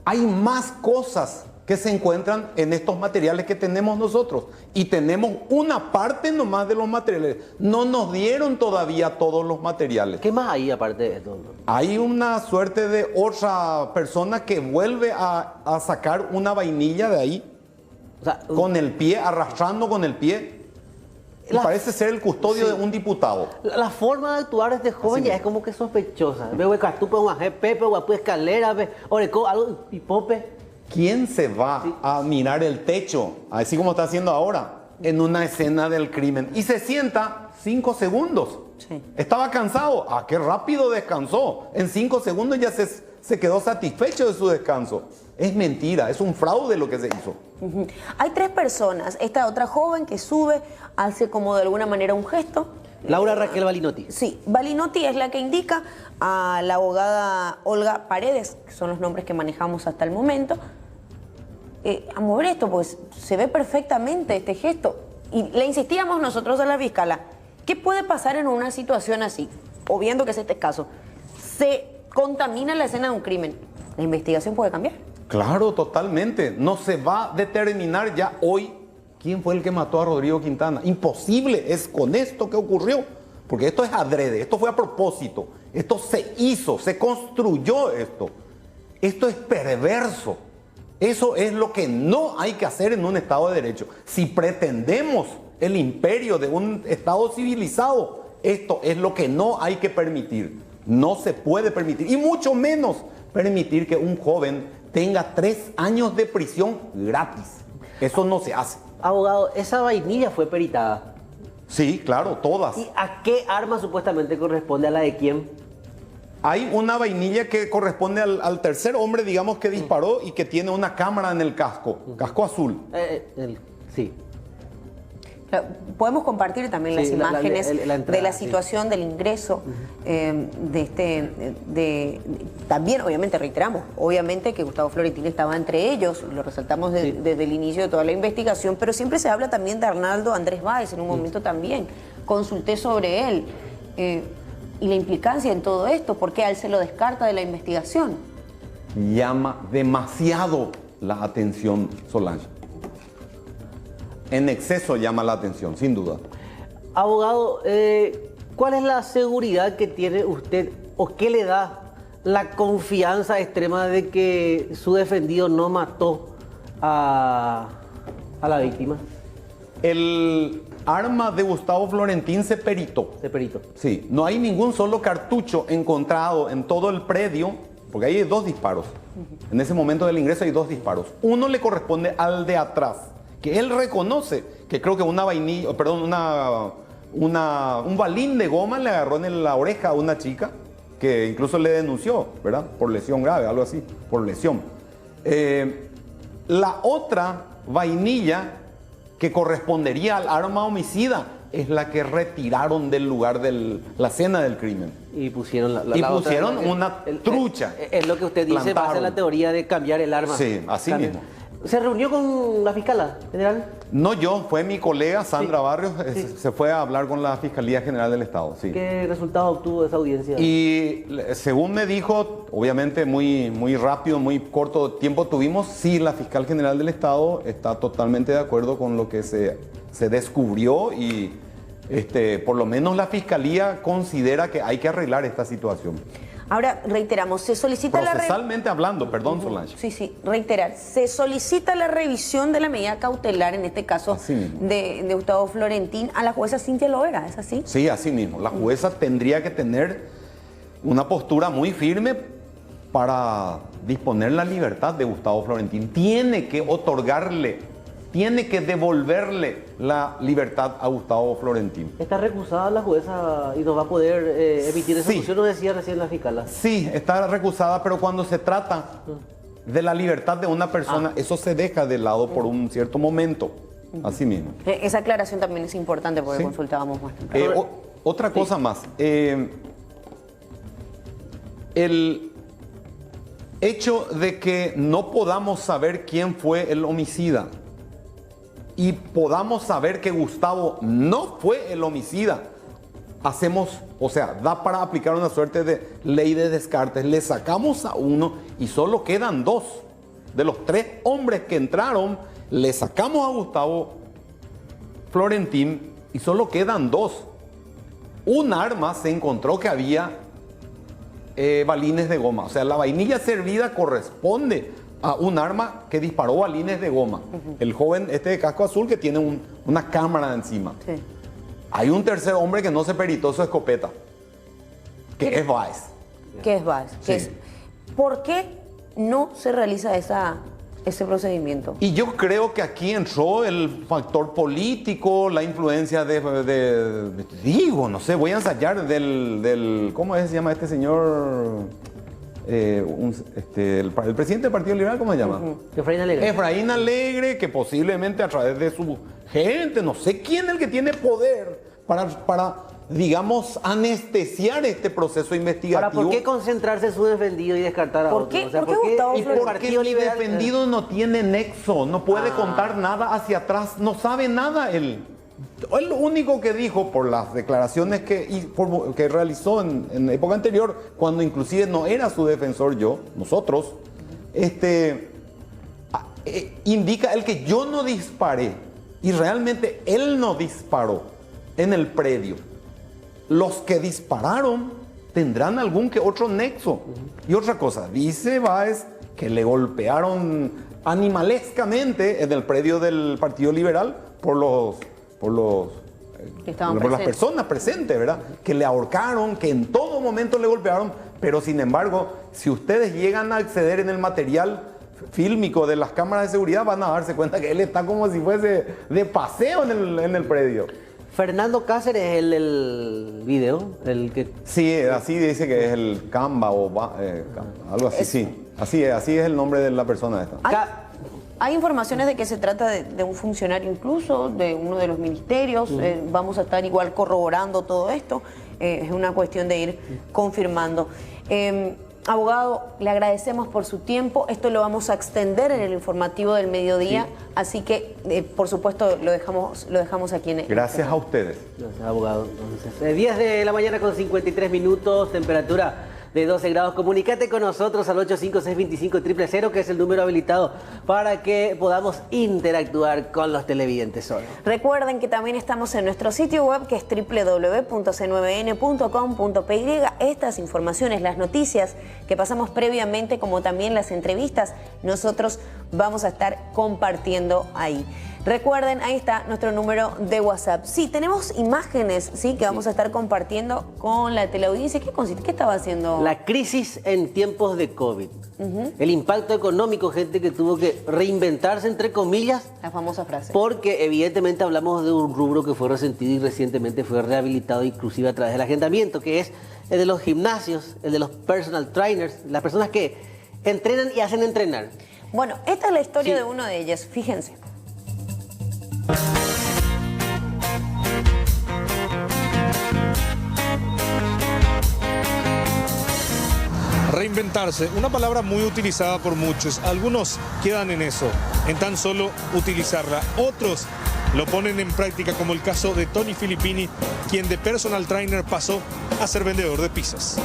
hay más cosas que se encuentran en estos materiales que tenemos nosotros. Y tenemos una parte nomás de los materiales. No nos dieron todavía todos los materiales. ¿Qué más hay aparte de esto? Hay una suerte de otra persona que vuelve a sacar una vainilla de ahí. O sea, con el pie, arrastrando con el pie. Parece ser el custodio de un diputado. La forma de actuar de este joven ya es como que sospechosa. ¿Quién se va a mirar el techo, así como está haciendo ahora, en una escena del crimen? Y se sienta 5 segundos. Sí. Estaba cansado. Ah, qué rápido descansó. En 5 segundos ya se quedó satisfecho de su descanso. Es mentira, es un fraude lo que se hizo. Hay 3 personas. Esta otra joven que sube, hace como de alguna manera un gesto. Laura Raquel Balinotti. Sí, Balinotti es la que indica a la abogada Olga Paredes, que son los nombres que manejamos hasta el momento, a mover esto, pues se ve perfectamente este gesto. Y le insistíamos nosotros a la fiscala, ¿qué puede pasar en una situación así? O viendo que es este caso, se contamina la escena de un crimen. ¿La investigación puede cambiar? Claro, totalmente. No se va a determinar ya hoy quién fue el que mató a Rodrigo Quintana. Imposible es con esto que ocurrió. Porque esto es adrede, esto fue a propósito. Esto se hizo, se construyó esto. Esto es perverso. Eso es lo que no hay que hacer en un Estado de Derecho. Si pretendemos el imperio de un Estado civilizado, esto es lo que no hay que permitir. No se puede permitir. Y mucho menos permitir que un joven tenga 3 años de prisión gratis. Eso no se hace. Abogado, esa vainilla fue peritada. Sí, claro, todas. ¿Y a qué arma supuestamente corresponde? ¿A la de quién? Hay una vainilla que corresponde al tercer hombre, digamos, que disparó y que tiene una cámara en el casco azul. Sí. Podemos compartir también las imágenes de la situación del ingreso también, obviamente, reiteramos, obviamente que Gustavo Florentín estaba entre ellos, lo resaltamos desde el inicio de toda la investigación, pero siempre se habla también de Arnaldo Andrés Báez, en un momento también consulté sobre él y la implicancia en todo esto, porque a él se lo descarta de la investigación. Llama demasiado la atención, Solange. En exceso llama la atención, sin duda. Abogado, ¿cuál es la seguridad que tiene usted o qué le da la confianza extrema de que su defendido no mató a la víctima? El arma de Gustavo Florentín se peritó. Se peritó. Sí, no hay ningún solo cartucho encontrado en todo el predio, porque hay 2 disparos. En ese momento del ingreso hay 2 disparos. Uno le corresponde al de atrás, que él reconoce que creo que una vainilla, perdón, un balín de goma le agarró en la oreja a una chica que incluso le denunció, ¿verdad? Por lesión grave, algo así, por lesión. La otra vainilla que correspondería al arma homicida es la que retiraron del lugar de la escena del crimen. Y pusieron una trucha. Es lo que usted dice, basa en la teoría de cambiar el arma. Sí, así mismo. ¿Se reunió con la fiscala general? No yo, fue mi colega Sandra Barrios, se fue a hablar con la Fiscalía General del Estado. Sí. ¿Qué resultado obtuvo esa audiencia? Y según me dijo, obviamente muy rápido, muy corto tiempo tuvimos, sí, la Fiscal General del Estado está totalmente de acuerdo con lo que se descubrió y por lo menos la Fiscalía considera que hay que arreglar esta situación. Ahora, reiteramos, se solicita Procesalmente hablando, perdón, Solange. Sí, reiterar. Se solicita la revisión de la medida cautelar, en este caso de Gustavo Florentín, a la jueza Cintia Lovera, ¿es así? Sí, así mismo. La jueza tendría que tener una postura muy firme para disponer la libertad de Gustavo Florentín. Tiene que otorgarle, tiene que devolverle la libertad a Gustavo Florentín. ¿Está recusada la jueza y no va a poder emitir esa solución? ¿No decía recién la fiscala? Sí, está recusada, pero cuando se trata de la libertad de una persona, eso se deja de lado por un cierto momento. Así mismo. Esa aclaración también es importante porque consultábamos más. Otra cosa más. El hecho de que no podamos saber quién fue el homicida y podamos saber que Gustavo no fue el homicida, da para aplicar una suerte de ley de descartes. Le sacamos a uno y solo quedan dos. De los 3 hombres que entraron, le sacamos a Gustavo Florentín y solo quedan 2. Un arma se encontró que había balines de goma. O sea, la vainilla servida corresponde a un arma que disparó balines de goma. El joven de casco azul que tiene una cámara encima. Sí. Hay un tercer hombre que no se peritó su escopeta, que es Báez. ¿Qué es Báez? Sí. ¿Por qué no se realiza ese procedimiento? Y yo creo que aquí entró el factor político, la influencia no sé, voy a ensayar del ¿cómo se llama este señor? El presidente del Partido Liberal, ¿cómo se llama? Efraín Alegre. Efraín Alegre, que posiblemente a través de su gente, no sé quién es el que tiene poder para digamos, anestesiar este proceso investigativo. Ahora, ¿por qué concentrarse en su defendido y descartar a otro? O sea, porque mi defendido no tiene nexo, no puede contar nada hacia atrás, no sabe nada él. Él lo único que dijo por las declaraciones que realizó en época anterior, cuando inclusive no era su defensor nosotros, indica el que yo no disparé y realmente él no disparó en el predio. Los que dispararon tendrán algún que otro nexo. Y otra cosa, dice Báez que le golpearon animalescamente en el predio del Partido Liberal por las personas presentes, ¿verdad? Que le ahorcaron, que en todo momento le golpearon, pero sin embargo, si ustedes llegan a acceder en el material fílmico de las cámaras de seguridad, van a darse cuenta que él está como si fuese de paseo en el predio. Fernando Cáceres es el video, el que... Sí, así dice que es el Camba o algo así, sí. Así es el nombre de la persona esta. Hay informaciones de que se trata de un funcionario incluso, de uno de los ministerios. Vamos a estar igual corroborando todo esto. Es una cuestión de ir confirmando. Abogado, le agradecemos por su tiempo. Esto lo vamos a extender en el informativo del mediodía. Sí. Así que, por supuesto, lo dejamos aquí en el... Gracias a ustedes. Gracias, abogado. Entonces, 10 de la mañana con 53 minutos, temperatura de 12 grados. Comunícate con nosotros al 856-25-000, que es el número habilitado para que podamos interactuar con los televidentes hoy. Recuerden que también estamos en nuestro sitio web, que es www.c9n.com.py. Estas informaciones, las noticias que pasamos previamente, como también las entrevistas, nosotros vamos a estar compartiendo ahí. Recuerden, ahí está nuestro número de WhatsApp. Sí, tenemos imágenes, sí, que vamos a estar compartiendo con la teleaudiencia. ¿Qué consiste? ¿Qué estaba haciendo? La crisis en tiempos de COVID. El impacto económico, gente que tuvo que reinventarse, entre comillas. La famosa frase. Porque evidentemente hablamos de un rubro que fue resentido y recientemente fue rehabilitado inclusive a través del agendamiento, que es el de los gimnasios, el de los personal trainers, las personas que entrenan y hacen entrenar. Bueno, esta es la historia de uno de ellas, fíjense. Reinventarse, una palabra muy utilizada por muchos. Algunos quedan en eso, en tan solo utilizarla. Otros lo ponen en práctica, como el caso de Tony Filippini, quien de personal trainer pasó a ser vendedor de pizzas.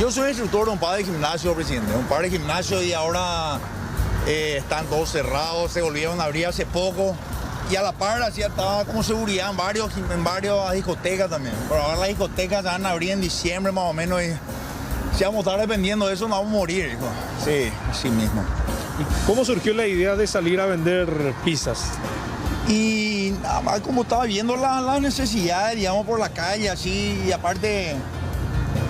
Yo soy instructor de un par de gimnasios, presidente. Un par de gimnasios y ahora están todos cerrados, se volvieron a abrir hace poco. Y a la par así estaba como seguridad en varias discotecas también. Pero ahora las discotecas se van a abrir en diciembre más o menos y si vamos a estar dependiendo de eso, nos vamos a morir, hijo. Sí, así mismo. ¿Y cómo surgió la idea de salir a vender pizzas? Y nada más como estaba viendo las necesidades, digamos, por la calle, así, y aparte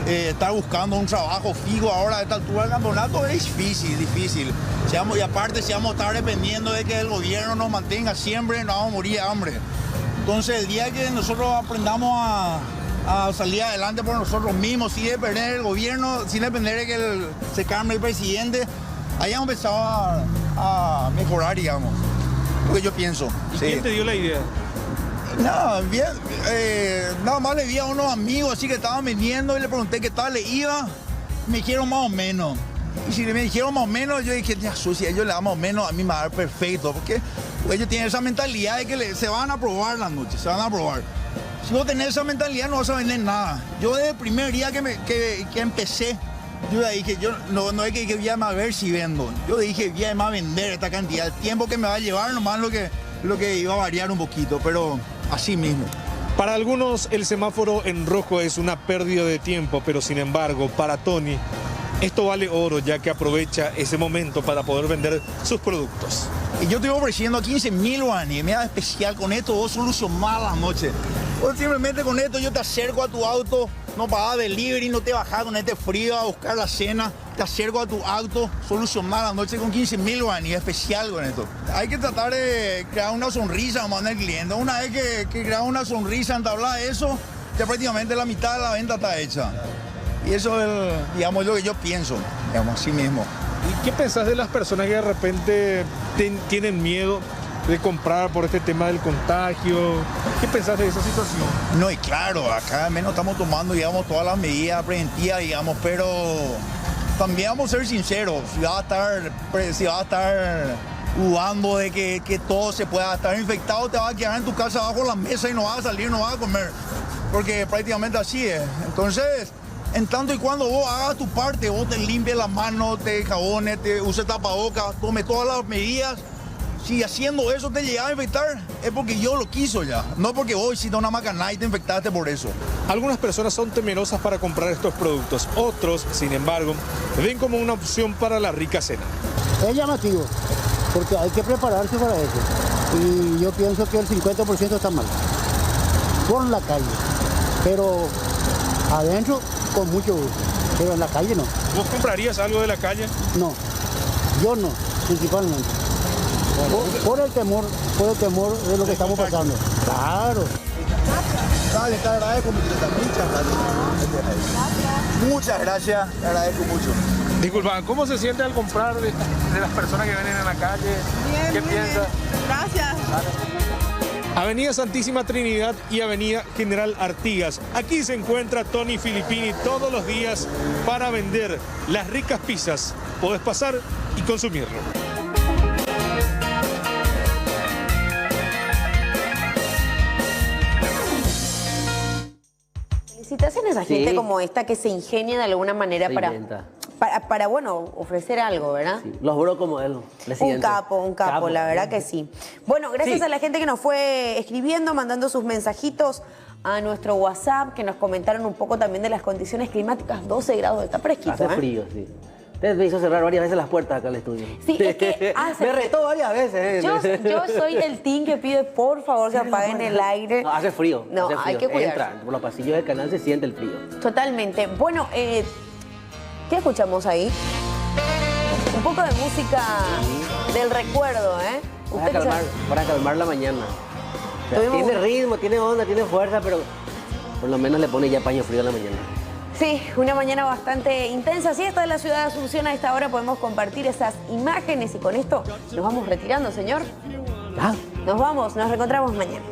estar buscando un trabajo fijo ahora a esta altura del campeonato es difícil. Y aparte, si vamos a estar dependiendo de que el gobierno nos mantenga siempre, nos vamos a morir de hambre. Entonces, el día que nosotros aprendamos a salir adelante por nosotros mismos, sin depender del gobierno, sin depender de que se cambie el presidente, ahí hemos empezado a mejorar, digamos. Lo que yo pienso. ¿Y quién te dio la idea? Nada, bien, nada más le vi a unos amigos así que estaban vendiendo y le pregunté qué tal le iba. Me dijeron más o menos. Y si me dijeron más o menos, yo dije, ya, si ellos le dan más o menos, a mí me va a dar perfecto. Porque ellos tienen esa mentalidad de que se van a probar las noches, se van a probar. Si vos tenés esa mentalidad no vas a vender nada. Yo desde el primer día que empecé, yo dije, yo no es que voy a ver si vendo. Yo dije, voy a vender esta cantidad. El tiempo que me va a llevar, nomás lo que iba a variar un poquito, pero así mismo. Para algunos el semáforo en rojo es una pérdida de tiempo, pero sin embargo, para Tony, esto vale oro, ya que aprovecha ese momento para poder vender sus productos. Y yo estoy ofreciendo 15.000 guaraníes, me da especial con esto, vos solucionás las noches. Vos simplemente con esto yo te acerco a tu auto, no pagás delivery, no te bajás con este frío a buscar la cena, te acerco a tu auto, solucionar la noche con 15.000 guaraníes, especial con esto. Hay que tratar de crear una sonrisa nomás en el cliente. Una vez que creas una sonrisa, entablar eso, ya prácticamente la mitad de la venta está hecha. Y eso es, digamos, lo que yo pienso, digamos, así mismo. ¿Y qué pensás de las personas que de repente tienen miedo de comprar por este tema del contagio? ¿Qué pensás de esa situación? No, y claro, acá al menos estamos tomando, digamos, todas las medidas preventivas, digamos, pero también vamos a ser sinceros, si vas a estar dudando de que todo se pueda estar infectado, te vas a quedar en tu casa bajo la mesa y no vas a salir, no vas a comer, porque prácticamente así es. Entonces, en tanto y cuando vos hagas tu parte, vos te limpies las manos, te jabones, te uses tapabocas, tome todas las medidas. Si haciendo eso te llegas a infectar, es porque yo lo quiso ya, no porque vos hiciste una macanada y te infectaste por eso. Algunas personas son temerosas para comprar estos productos, otros, sin embargo, ven como una opción para la rica cena. Es llamativo, porque hay que prepararse para eso. Y yo pienso que el 50% está mal, por la calle, pero adentro con mucho gusto, pero en la calle no. ¿Vos comprarías algo de la calle? No, yo no, principalmente. Por el temor de lo que estamos pasando. Claro. Dale, te agradezco mucho. Muchas gracias, te agradezco mucho. Disculpa, ¿cómo se siente al comprar de las personas que vienen en la calle? Bien, ¿Qué muy piensa? Bien. Gracias. Avenida Santísima Trinidad y Avenida General Artigas. Aquí se encuentra Tony Filippini todos los días para vender las ricas pizzas. Podés pasar y consumirlo. Felicitaciones a gente como esta que se ingenia de alguna manera para bueno, ofrecer algo, ¿verdad? Sí. Los brocos modelo. Un capo, la verdad que sí. Bueno, gracias a la gente que nos fue escribiendo, mandando sus mensajitos a nuestro WhatsApp, que nos comentaron un poco también de las condiciones climáticas. 12 grados, está fresquito. Hace frío, sí. Usted me hizo cerrar varias veces las puertas acá al estudio. Sí, es que me retó varias veces. Yo soy el team que pide, por favor, que apaguen el aire. No, hace frío. No, hace frío. Hay que cuidarse. Entra por los pasillos del canal, se siente el frío. Totalmente. Bueno, ¿qué escuchamos ahí? Un poco de música del recuerdo, ¿eh? Para calmar la mañana. O sea, tiene ritmo, tiene onda, tiene fuerza, pero por lo menos le pone ya paño frío a la mañana. Sí, una mañana bastante intensa. Si esta es la ciudad de Asunción, a esta hora podemos compartir esas imágenes y con esto nos vamos retirando, señor. Nos vamos, nos reencontramos mañana.